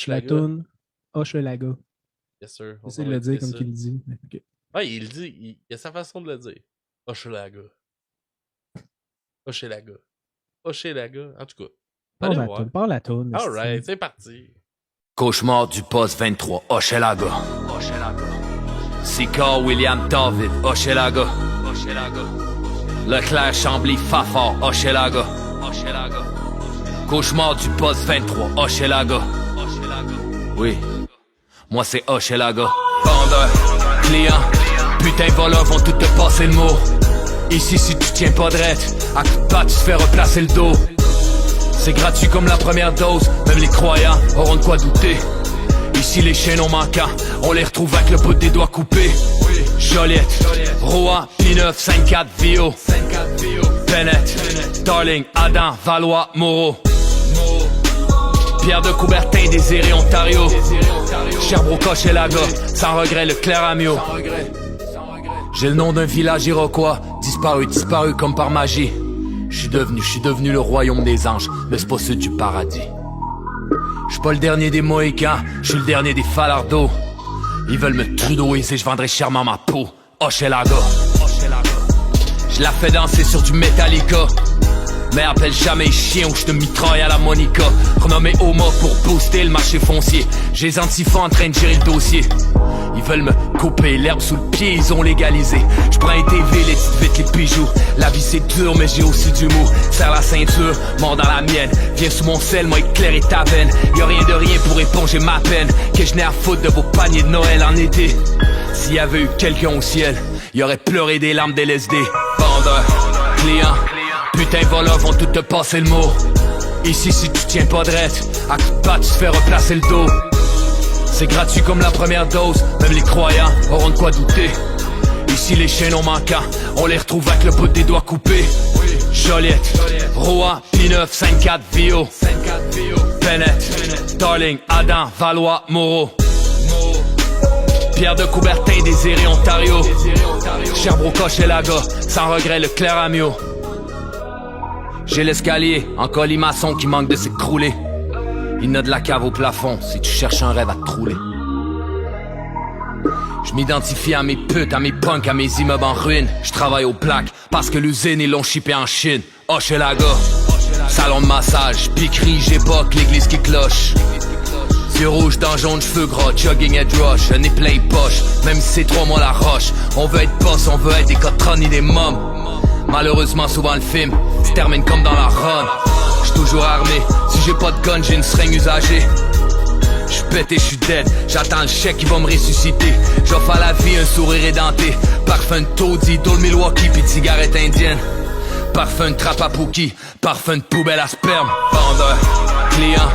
la tune Hochelaga? Yes, sir. J'essaie de le dire comme qu'il le dit. Okay. Ouais, il le dit. Il a sa façon de le dire. Hochelaga. Hochelaga. Hochelaga. En tout cas. Parle la tune. Alright, c'est parti. Cauchemar du poste 23, Hochelaga. Sicard William David, Hochelaga. Leclerc Chambly Fafard, Hochelaga. Cauchemar du poste 23, Hochelaga. Oui, moi c'est Hochelaga. Vendeur, client, putain voleurs vont tout te passer le mot. Ici si tu tiens pas drette, à coup de patte tu te fais replacer le dos. C'est gratuit comme la première dose, même les croyants auront de quoi douter. Ici les chaînons manquants, on les retrouve avec le bout des doigts coupés. Joliette, Rouen, P9, 5-4, Vio, Bennett, Darling, Adam, Valois, Moreau. Pierre de Coubertin, Désiré, Ontario. Sherbrooke, Hochelaga, sans regret le Claramio. J'ai le nom d'un village iroquois, disparu comme par magie. J'suis devenu le royaume des anges, mais c'est pas ceux du paradis. J'suis pas le dernier des Mohicans, j'suis le dernier des Falardeaux. Ils veulent me trudeauiser, j'vendrai chèrement ma peau. Hochelaga. J'la fais danser sur du Metallica. Mais appelle jamais chien ou j'te mitraille à la Monica. Renommé Homo pour booster le marché foncier. J'ai les antifas en train de gérer le dossier. Ils veulent me couper l'herbe sous le pied, ils ont légalisé. J'prends un TV, les petites vites, les bijoux. La vie c'est dur, mais j'ai aussi du mou. Serre la ceinture, mort dans la mienne. Viens sous mon sel, moi éclairer ta veine. Y'a rien de rien pour éponger ma peine. Que je n'ai à foutre de vos paniers de Noël en été. S'il y avait eu quelqu'un au ciel, il aurait pleuré des larmes d'LSD. Vendeur, client, putain voleurs vont tout te passer le mot. Ici si tu tiens pas drette, à coup de patte tu te fais replacer le dos. C'est gratuit comme la première dose, même les croyants auront de quoi douter. Ici les chaînons manquants, on les retrouve avec le bout des doigts coupés. Joliette, Rouen, P9, 5-4, Vio, Bennett, Darling, Adam, Valois, Moreau. Pierre de Coubertin, Désiré, Ontario. Sherbrooke, Hochelaga, sans regret le Claramio. J'ai l'escalier en colimaçon qui manque de s'écrouler. Il n'a de la cave au plafond si tu cherches un rêve à te trouler. Je m'identifie à mes putes, à mes punks, à mes immeubles en ruine. Je travaille au plaques parce que l'usine ils l'ont shippé en Chine. Hochelaga, salon de massage, piquerie, j'époque, l'église qui cloche. Yeux rouges dans jaune, cheveux gras, jogging head rush, un nez plein poche. Même si c'est 3 mois la roche, on veut être boss, on veut être des cotrons ni des mômes. Malheureusement souvent le film se termine comme dans la run. J'suis toujours armé, si j'ai pas de gun j'ai une seringue usagée. J'suis pété, j'suis dead, j'attends le chèque qui va me ressusciter. J'offre à la vie un sourire édenté. Parfum de taudis, d'eau de Milwaukee pis de cigarette indienne. Parfum de trappe à Pookie, parfum de poubelle à sperme. Vendeur, client,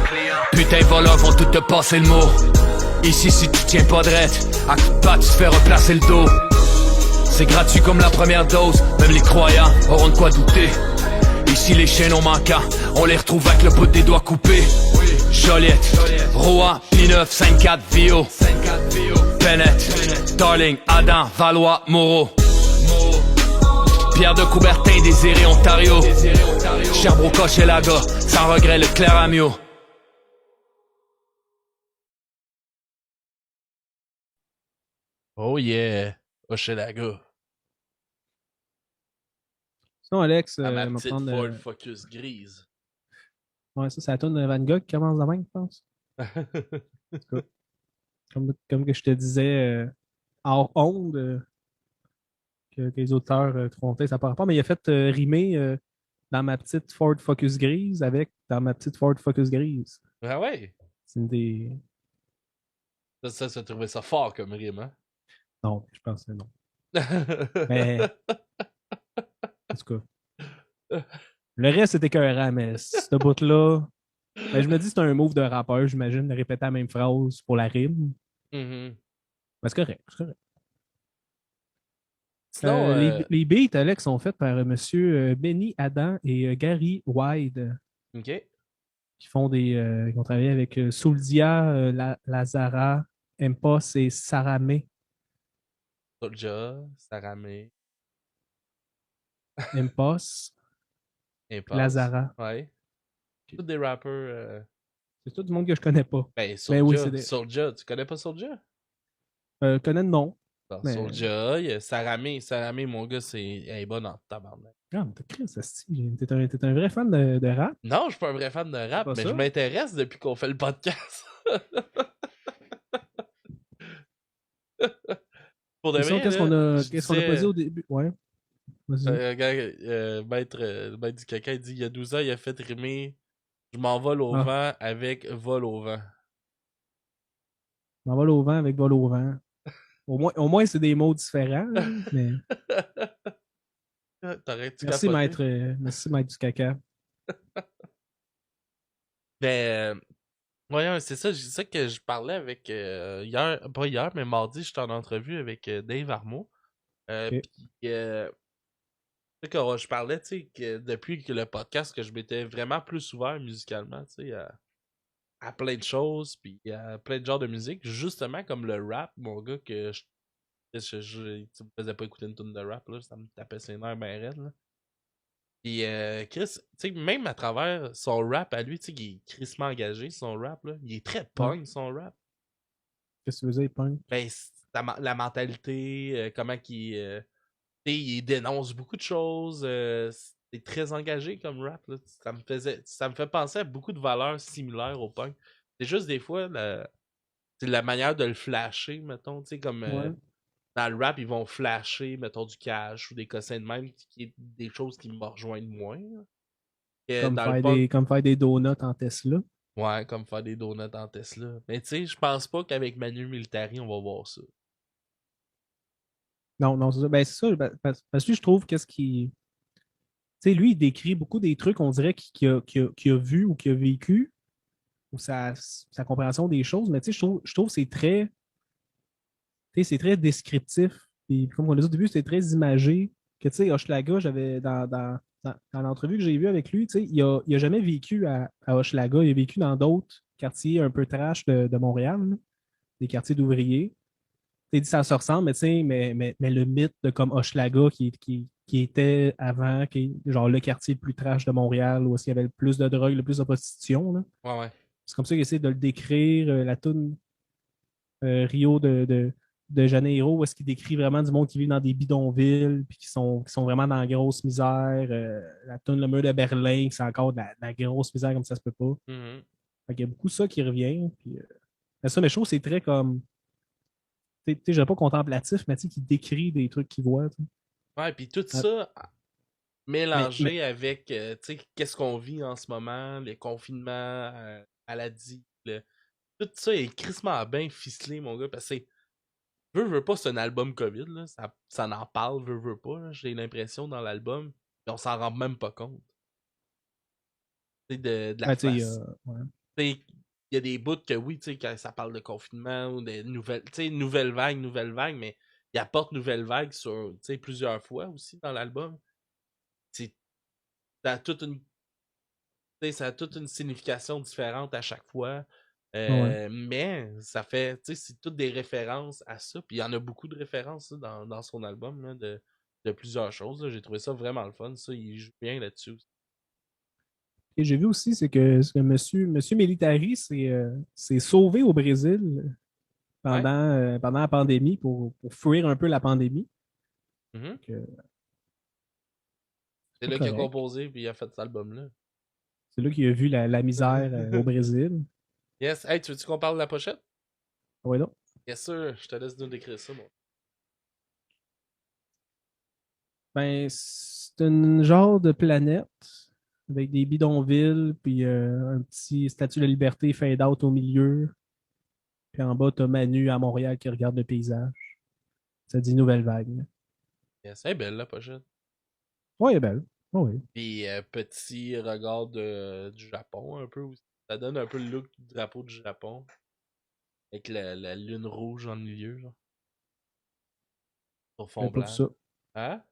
putain voleurs vont tout te passer le mot. Ici si tu tiens pas drette, à coup de patte tu te fais replacer le dos. C'est gratuit comme la première dose, même les croyants auront de quoi douter. Ici les chaînons manquants, on les retrouve avec le bout des doigts coupés. Joliette, Rouen, P9, 5-4, Vio, Bennett, Darling, Adam, Valois, Moreau. Pierre de Coubertin, Désiré, Ontario. Sherbrooke, Hochelaga, sans regret le Claramio. Oh yeah, Hochelaga. Sinon, Alex, À ma on va petite prendre. Ford Focus grise. Ouais, ça, c'est la tourne de Van Gogh qui commence demain, je pense. Comme que je te disais, hors onde, que les auteurs frontaient, ça part pas, mais il a fait rimer dans ma petite Ford Focus grise avec dans ma petite Ford Focus grise. Ah ouais? C'est une des. Ça trouvait ça fort comme rime, hein? Non, je pense que non. Mais. En tout cas. Le reste, c'était écœurant, mais ce bout-là. Ben, je me dis que c'est un move de rappeur, j'imagine, de répéter la même phrase pour la rime. Mhm. Mais c'est correct, c'est correct. Sinon, les beats, Alex, sont faits par M. Benny Adam et Gary Wide, ok. qui font qui ont travaillé avec Souldia, Lazara, Empos et Saramé. Soulja, Saramé, Empos, Impasse. Lazara. Ouais. Tous des rappers. C'est tout du monde que je connais pas. Ben, Mais oui, Soulja, c'est des- Soulja, tu connais pas Soulja? Connais de nom. Bon, Mais- Soulja, il y a Saramé, mon gars, elle est bonne en tabarnak. Ah, mais t'as Chris, t'es un vrai fan de rap. Non, je suis pas un vrai fan de rap, pas mais ça? je m'intéresse depuis qu'on fait le podcast. Pour de Sinon, vrai, qu'est-ce là, qu'on a, je qu'est-ce qu'on a pas disais, dit au début? Ouais. Vas-y. Maître du caca, il dit il y a 12 ans, il a fait rimer Je m'envole au Ah. vent avec vol au vent. M'envole au vent avec vol au vent. Au moins c'est des mots différents, là, mais T'aurais-tu merci, capoté? maître du caca. Mais, ouais, c'est ça que je parlais avec hier, pas hier, mais mardi, j'étais en entrevue avec Dave Armo. Ok. Puis, tu sais, que je parlais, tu sais, que depuis que le podcast, que je m'étais vraiment plus ouvert musicalement, tu sais, à plein de choses, puis à plein de genres de musique, justement comme le rap, mon gars, que tu me faisais pas écouter une tune de rap, là, ça me tapait ses nerfs ben raide, là. Puis Chris, tu sais, même à travers son rap à lui, tu sais, il est crissement engagé, son rap, là. Il est très Ouais. punk, son rap. Qu'est-ce que tu veux dire, punk? Ben, la mentalité, comment qu'il... tu sais, il dénonce beaucoup de choses, c'est très engagé comme rap, là. Ça me fait penser à beaucoup de valeurs similaires au punk. C'est juste des fois, c'est la manière de le flasher, mettons, tu sais, comme... Ouais. dans le rap, ils vont flasher, mettons, du cash ou des cossins de même, qui est des choses qui me rejoignent moins, là. Que dans le punk, Comme faire des donuts en Tesla. ouais, comme faire des donuts en Tesla. Mais tu sais, je pense pas qu'avec Manu Militari, on va voir ça. Non, non, c'est ça. Ben, c'est ça. Parce que lui, je trouve qu'est-ce qui. Tu sais, lui, il décrit beaucoup des trucs, on dirait qu'il a vu ou qu'il a vécu, ou sa compréhension des choses, mais tu sais, je trouve que c'est très. Tu sais, c'est très descriptif. Puis, comme on l'a dit au début, c'est très imagé. Que tu sais, Hochelaga, j'avais dans l'entrevue que j'ai vue avec lui, tu sais, il a jamais vécu à Hochelaga, il a vécu dans d'autres quartiers un peu trash de Montréal, là, des quartiers d'ouvriers. Tu dit ça se ressemble, mais tu sais, mais le mythe de comme Hochelaga qui était avant, qui est genre le quartier le plus trash de Montréal, où il y avait le plus de drogue, le plus de prostitution, là. Ouais, ouais. C'est comme ça qu'il essaie de le décrire, la toune Rio de Janeiro, où est-ce qu'il décrit vraiment du monde qui vit dans des bidonvilles, puis qui sont vraiment dans la grosse misère. La toune Le Mur de Berlin, c'est encore de la grosse misère comme ça se peut pas. Mhm. Fait qu'il y a beaucoup ça qui revient. Puis, mais ça, mais je trouve que c'est très comme. Tu sais, je dirais pas contemplatif, mais tu sais, qui décrit des trucs qu'il voit. Tu sais. Ouais, puis tout Ah, ça mais mélangé avec, tu sais, qu'est-ce qu'on vit en ce moment, les confinements, maladies, tout ça est crissement bien ficelé, mon gars, parce que veux pas, c'est un album COVID, là, ça en parle, veux pas, là, j'ai l'impression dans l'album, et on s'en rend même pas compte. Tu sais, de la ben, tu sais, face. ouais. Tu sais, il y a des bouts que oui, tu sais, quand ça parle de confinement ou de nouvelles, tu sais, nouvelle vague, mais il apporte nouvelle vague sur, tu sais, plusieurs fois aussi dans l'album. C'est, ça a toute une, tu sais, ça a toute une signification différente à chaque fois. Ouais. Mais ça fait, tu sais, c'est toutes des références à ça. Puis il y en a beaucoup de références là, dans son album là, de plusieurs choses, là. J'ai trouvé ça vraiment le fun. Ça, il joue bien là-dessus aussi. Et j'ai vu aussi, c'est que monsieur Militari s'est sauvé au Brésil Ouais. pendant la pandémie pour fuir un peu la pandémie. Mhm. Donc, C'est pas là qu'il a correct. composé puis il a fait cet album-là. C'est là qu'il a vu la misère au Brésil. Yes. Hey, tu veux-tu qu'on parle de la pochette? Ah ouais, non. Bien sûr, je te laisse nous décrire ça, moi. Ben, c'est un genre de planète avec des bidonvilles, puis un petit statue de la liberté fade out au milieu. Puis en bas, t'as Manu à Montréal qui regarde le paysage. Ça dit nouvelle vague. Yes. Elle est belle, la pochette. Oui, elle est belle. Oh, oui. Puis petit regard du Japon, un peu aussi. Ça donne un peu le look du drapeau du Japon. Avec la lune rouge en milieu, genre. Sur fond J'avais pas vu blanc. ça. Hein?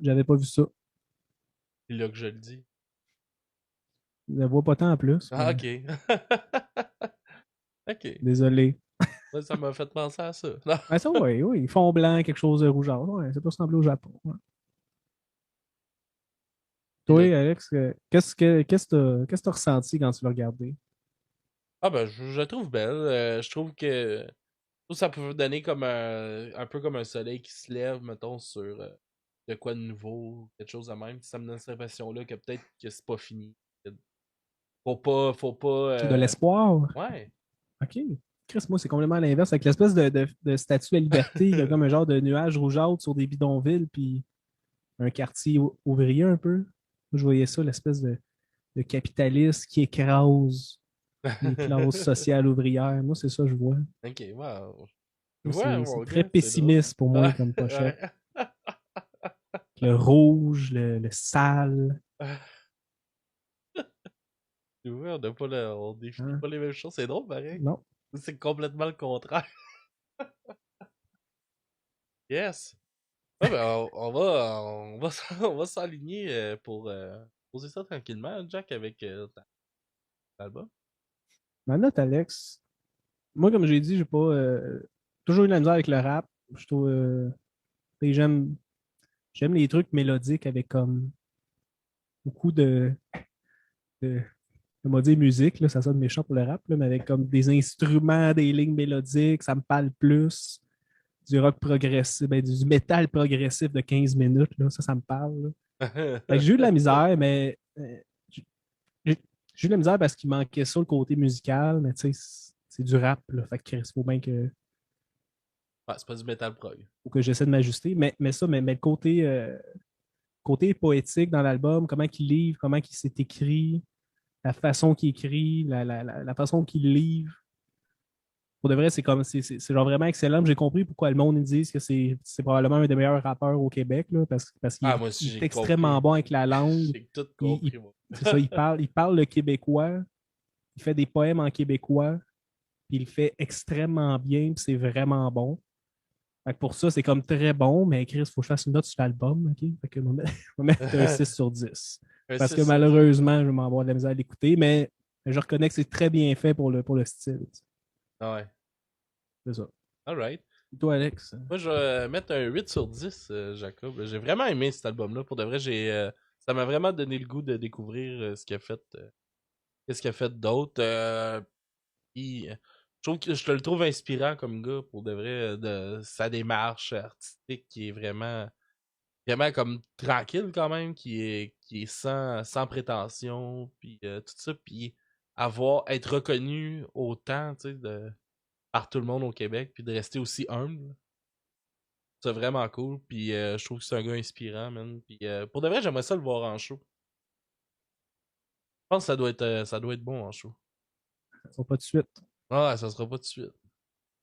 J'avais pas vu ça. C'est là que je le dis. Je la vois pas tant en plus, Ah, mais ok. Ok. désolé. Ouais, ça m'a fait penser à ça. Non. Ah, ça, oui, oui. Fond blanc, quelque chose de rougeâtre. Ouais, ça peut ressembler au Japon. Ouais. Et Toi, là- Alex, qu'est-ce que t'as ressenti quand tu l'as regardé? Ah ben, je la trouve belle. Je trouve que ça peut donner comme un peu comme un soleil qui se lève, mettons, sur de quoi de nouveau, quelque chose de même. Ça me donne cette impression-là que peut-être que c'est pas fini. Faut pas. C'est de l'espoir? Ouais. OK. Chris, moi, c'est complètement l'inverse. Avec l'espèce de statue de la liberté, il y a comme un genre de nuage rougeâtre sur des bidonvilles, puis un quartier ouvrier un peu. Moi, je voyais ça, l'espèce de le capitaliste qui écrase les classes sociales ouvrières. Moi, c'est ça que je vois. Ok, wow. C'est Mon très gars, pessimiste pour moi ouais, comme pochette. ouais. Le rouge, le sale. Tu vois, on définit Hein? pas les mêmes choses. C'est drôle, pareil. Non. C'est complètement le contraire. Yes. Ouais, ben, on va s'aligner pour poser ça tranquillement, Jack, avec l'album. Ma note, Alex. Moi, comme j'ai dit, j'ai pas toujours eu de la misère avec le rap. Je trouve et j'aime les trucs mélodiques avec comme beaucoup de comment dire musique, là, ça sonne méchant pour le rap, là, mais avec comme des instruments, des lignes mélodiques, ça me parle plus. Du rock progressif, ben, du métal progressif de 15 minutes, là, ça me parle. Là. Fait que j'ai eu de la misère, mais j'ai j'ai eu de la misère parce qu'il manquait ça, le côté musical, mais tu sais, c'est du rap, là, fait que il faut bien Ouais, c'est pas du metal prog. faut que j'essaie de m'ajuster. Mais le côté poétique dans l'album, comment il livre, comment il s'est écrit, la façon qu'il écrit, la façon qu'il livre. Pour de vrai, c'est genre vraiment excellent. J'ai compris pourquoi le monde dit que c'est probablement un des meilleurs rappeurs au Québec, là, parce qu'il Ah, moi aussi, il est j'ai extrêmement compris. bon avec la langue. J'ai tout Il- il- compris, moi. c'est ça, il parle le québécois, il fait des poèmes en québécois, puis il le fait extrêmement bien, puis c'est vraiment bon. Fait que pour ça, c'est comme très bon, mais Chris, il faut que je fasse une note sur l'album, OK? Fait que je vais mettre un 6 sur 10. Un Parce 6 que sur 10. malheureusement, je vais m'en avoir de la misère à l'écouter, mais je reconnais que c'est très bien fait pour le style. Ah ouais. C'est ça. Alright. Et toi, Alex? Moi, je vais mettre un 8 sur 10, Jacob. J'ai vraiment aimé cet album-là. Pour de vrai, ça m'a vraiment donné le goût de découvrir ce qu'il a fait. Qu'est-ce qu'il a fait d'autre. Je trouve que je te le trouve inspirant comme gars, pour de vrai, de sa démarche artistique qui est vraiment, vraiment comme tranquille quand même, qui est sans prétention, puis tout ça, puis être reconnu autant, tu sais, par tout le monde au Québec, puis de rester aussi humble. C'est vraiment cool, puis je trouve que c'est un gars inspirant, man. Puis pour de vrai, j'aimerais ça le voir en show. Je pense que ça doit être bon en show. Ça sera pas de suite. Ah, ça sera pas tout de suite.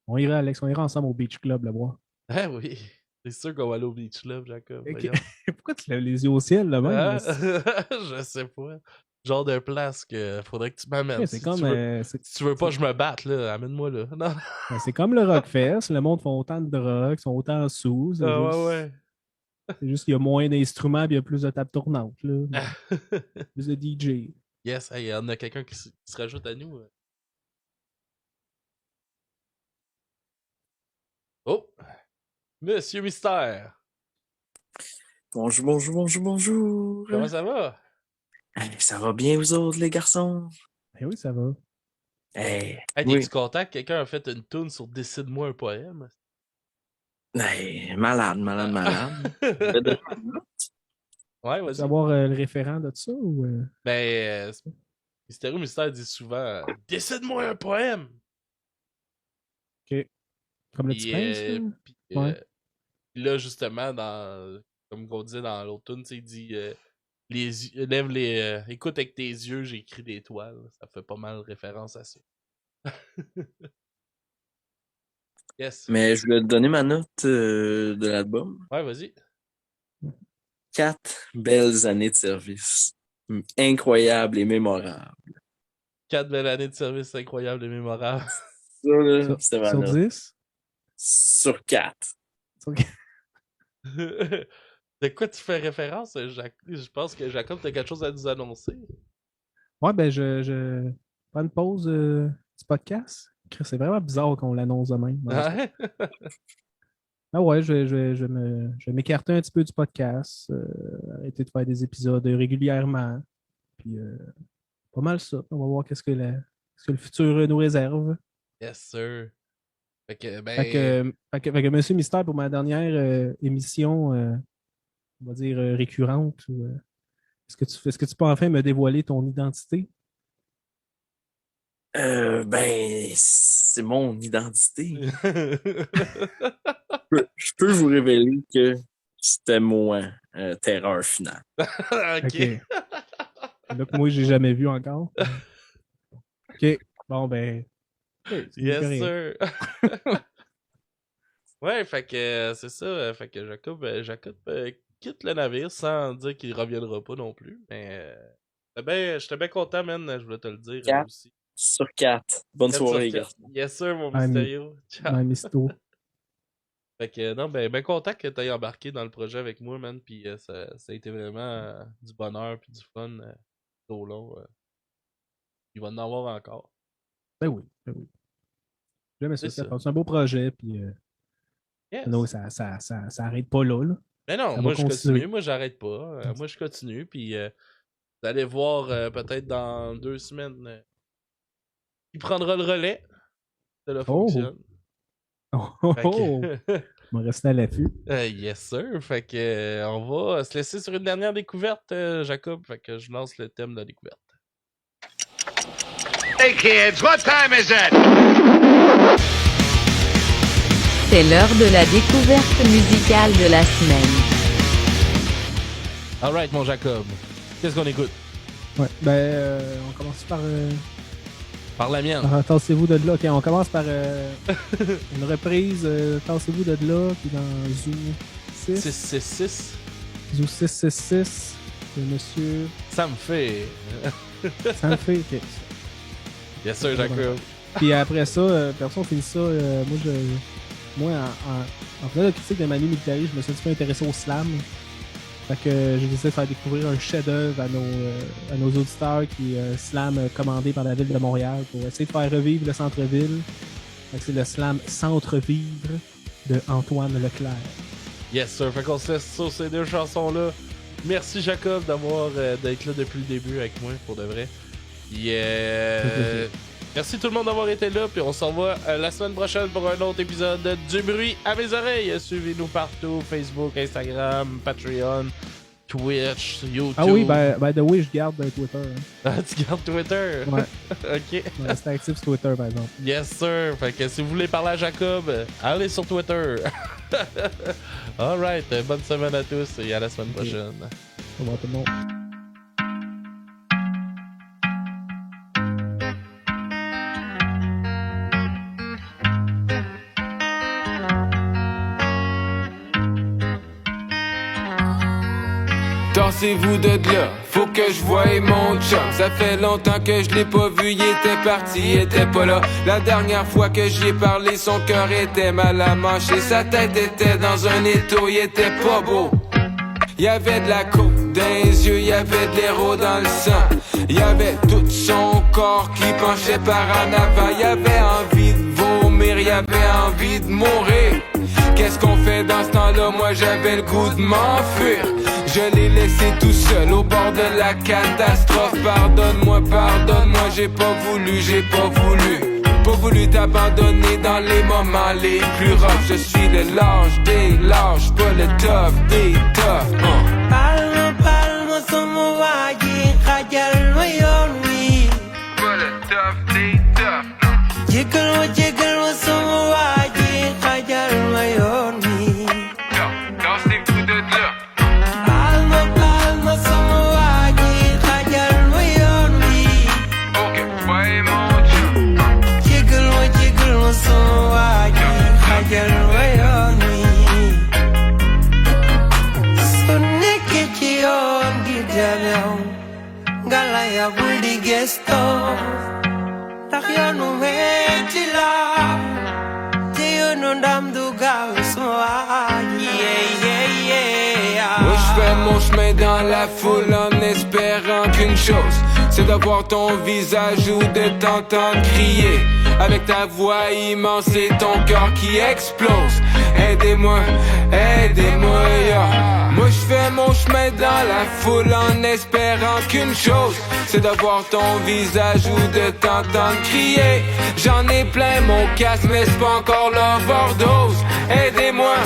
On ira, Alex, on ira ensemble au Beach Club le voir. Ah oui, c'est sûr qu'on va aller au Beach Club, Jacob. Ok. Voyons. Pourquoi tu lèves les yeux au ciel là même? Ah, Là? je sais pas. Genre de place que faudrait que tu m'amènes. C'est Si comme, tu veux, si tu veux pas que je me batte, là, amène-moi là. Non. c'est comme le Rockfest. Le monde font autant de drogue, ils sont autant sous. Ah ouais, C'est juste qu'il y a moins d'instruments et il y a plus de tables tournantes. Là. ouais. Plus de DJ. Yes, il y en a quelqu'un qui se rajoute à nous. Oh! Monsieur Mystère! Bonjour, bonjour, bonjour, bonjour. Comment ça va? Hey, ça va bien, vous autres, les garçons? Eh oui, ça va. Hey, Hey, oui. t'es-tu content que quelqu'un a fait une tune sur Décide-moi un poème? Hey, malade, malade, malade. Ouais, Tu veux vas-y. savoir le référent de ça ou. Ben, Mystérieux Mystère dit souvent Décide-moi un poème! OK. Comme le petit prince, là? Puis, Ouais. là, justement, comme on disait dans l'autre tune, il dit lève écoute avec tes yeux, j'ai écrit des toiles. Ça fait pas mal référence à ça. Yes. Mais je voulais te donner ma note de l'album. Ouais, vas-y. 4 belles années de service. Incroyables et mémorables. 4 belles années de service incroyables et mémorables. Ça, là, c'était ma Sur note. 10? Sur 4. De quoi tu fais référence, Je pense que Jacob, t'as quelque chose à nous annoncer. Ouais, ben je prends une pause du podcast. C'est vraiment bizarre qu'on l'annonce de même. Ouais? Ah ouais, je vais m'écarter un petit peu du podcast, arrêter de faire des épisodes régulièrement. Puis pas mal ça. On va voir qu'est-ce que le futur nous réserve. Yes, sir. Fait que, ben. Fait que Monsieur Mystère, pour ma dernière émission, on va dire récurrente, est-ce que tu peux enfin me dévoiler ton identité? Ben, c'est mon identité. Je peux vous révéler que c'était moi, Terreur Finale. Ok. Ok. Là que moi, j'ai jamais vu encore. OK. Bon, ben. Okay, Yes, sir. Ouais, fait que c'est ça. Fait que Jacob quitte le navire sans dire qu'il reviendra pas non plus. Mais j'étais bien content, man. Je voulais te le dire 4 aussi. sur 4. Bonne 4 soirée, sur gars. 4. Yes, sir, mon Ah, Mysterio. Ciao. Un misto. Fait que non, ben content que t'aies embarqué dans le projet avec moi, man. Puis ça a été vraiment du bonheur puis du fun tout au long. Il va en avoir encore. Ben oui. J'aime ça. C'est ça. C'est un beau projet, puis Yes. non, ça arrête pas là. Mais non, Ça moi va je continuer. continue, moi j'arrête pas. Moi je continue, puis vous allez voir peut-être dans 2 semaines. Il prendra le relais. Ça là, fonctionne. Oh. Fait que- On va rester à l'affût. yes sir. Fait que on va se laisser sur une dernière découverte, Jacob. Fait que je lance le thème de la découverte. Hey kids, what time is it? C'est l'heure de la découverte musicale de la semaine. Alright, mon Jacob. Qu'est-ce qu'on écoute? Ouais, ben, on commence par. Par la mienne. Tassez-vous de là. Ok, on commence par une reprise. Tassez-vous de là, puis dans Zoo 6. 666. Zoo 666. De monsieur. Ça me fait. Ça me fait. Ok. Yes sir, Jacob. Puis après ça, personne finit ça. Moi, en faisant la critique de Manu Militari, je me suis un petit peu intéressé au slam. Fait que j'ai décidé de faire découvrir un chef-d'œuvre à nos auditeurs qui est un slam commandé par la ville de Montréal pour essayer de faire revivre le centre-ville. Fait que c'est le slam Centre-Vivre de Antoine Leclerc. Yes sir. Fait qu'on se laisse sur ces 2 chansons-là. Merci Jacob d'être là depuis le début avec moi, pour de vrai. Merci tout le monde d'avoir été là, puis on se revoit la semaine prochaine pour un autre épisode du bruit à mes oreilles. Suivez-nous partout, Facebook, Instagram, Patreon, Twitch, YouTube. Ah oui, by the way, je garde Twitter. Hein. Tu gardes Twitter? Ouais. Ok. On va rester actif sur Twitter, par exemple. Yes sir. Fait que si vous voulez parler à Jacob, allez sur Twitter. Alright, bonne semaine à tous et à la semaine prochaine. Au revoir tout le monde. Tassez-vous de là, faut que je voie mon chum. Ça fait longtemps que je l'ai pas vu, il était parti, il était pas là. La dernière fois que j'y ai parlé, son cœur était mal à manger. Sa tête était dans un étau, il était pas beau. Il y avait de la coupe dans les yeux, il y avait de l'héros dans le sang. Il y avait tout son corps qui penchait par en avant. Il y avait envie de vomir, il y avait envie de mourir. Qu'est-ce qu'on fait dans ce temps-là? Moi j'avais le goût de m'enfuir. Je l'ai laissé tout seul au bord de la catastrophe. Pardonne-moi, j'ai pas voulu t'abandonner dans les moments les plus rough. Je suis le large des larges, pas le tough des toughs. Palma, somos allí, khayal mayoni. Pas le tough des toughs. Jiggle, somos allí, khayal mayoni. Dansez-vous de là. Palma, somos allí, khayal mayoni. Ok, ouais mon chum. Jiggle, somos allí, khayal mayoni. Sonnekechion gidalão, galaya buldi gesto. Takyanu metila, tiyo nondam du gawiswa. Moi je fais mon chemin dans la foule en espérant qu'une chose, c'est de voir ton visage ou de t'entendre crier avec ta voix immense et ton cœur qui explose. Aidez-moi, yeah. Moi je fais mon chemin dans la foule en espérant qu'une chose, c'est de voir ton visage ou de t'entendre crier. J'en ai plein mon casque mais c'est pas encore l'overdose. Aidez-moi,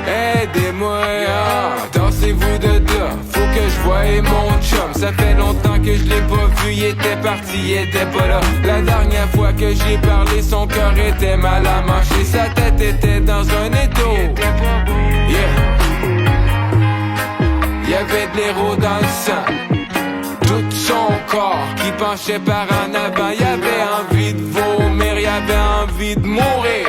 yeah. Dansez-vous de là, faut que je voie mon chum. Ça fait longtemps que je l'ai pas vu, il était parti, il était pas là. La dernière fois que j'y ai parlé, son cœur était mal à marcher. Sa tête était dans un étau. Yeah. Il y avait de l'héros dans le sang. Tout son corps qui penchait par en avant. Y'avait envie de vomir, y'avait envie de mourir.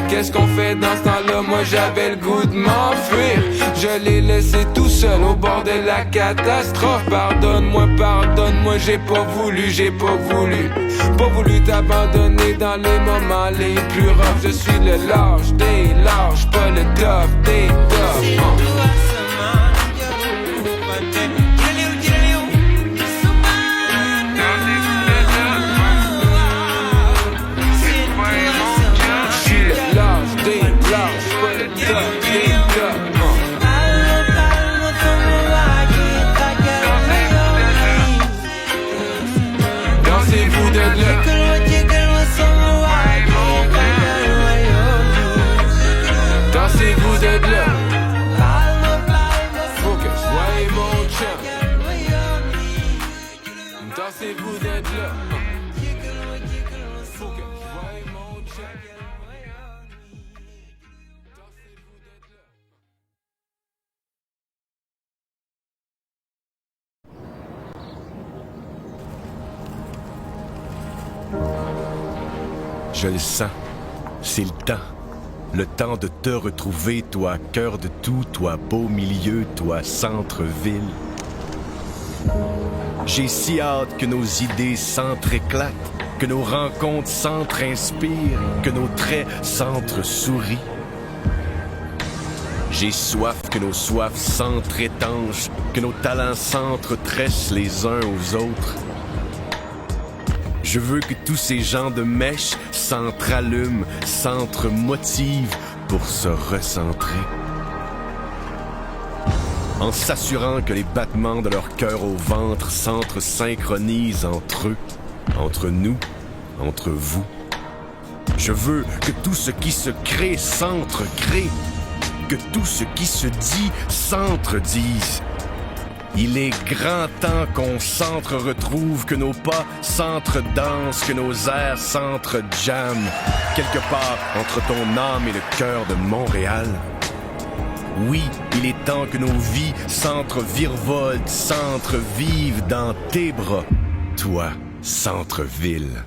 Qu'est-ce qu'on fait dans ce temps-là? Moi j'avais le goût de m'enfuir. Je l'ai laissé tout seul au bord de la catastrophe. Pardonne-moi, pardonne-moi, j'ai pas voulu t'abandonner dans les moments les plus rough. Je suis le large des larges, pas le tough des toughs. Dansez-vous de là. Dansez-vous de là. Faut que je voie mon chum. Dansez-vous de là. Faut que je voie mon chum. Je le sens, c'est le temps de te retrouver, toi cœur de tout, toi beau milieu, toi centre-ville. J'ai si hâte que nos idées s'entre-éclatent, que nos rencontres s'entre-inspirent, que nos traits s'entre-sourient. J'ai soif que nos soifs s'entre-étanchent, que nos talents s'entre-tressent les uns aux autres. Je veux que tous ces gens de mèche s'entre-allument, s'entre-motivent pour se recentrer. En s'assurant que les battements de leur cœur au ventre s'entre-synchronisent entre eux, entre nous, entre vous. Je veux que tout ce qui se crée s'entre-crée, que tout ce qui se dit s'entre-dise. Il est grand temps qu'on s'entre-retrouve, que nos pas s'entre-dansent, que nos airs s'entre-jamment, quelque part entre ton âme et le cœur de Montréal. Oui, il est temps que nos vies s'entre-virevoltent, s'entre-vivent dans tes bras, toi, centre-ville.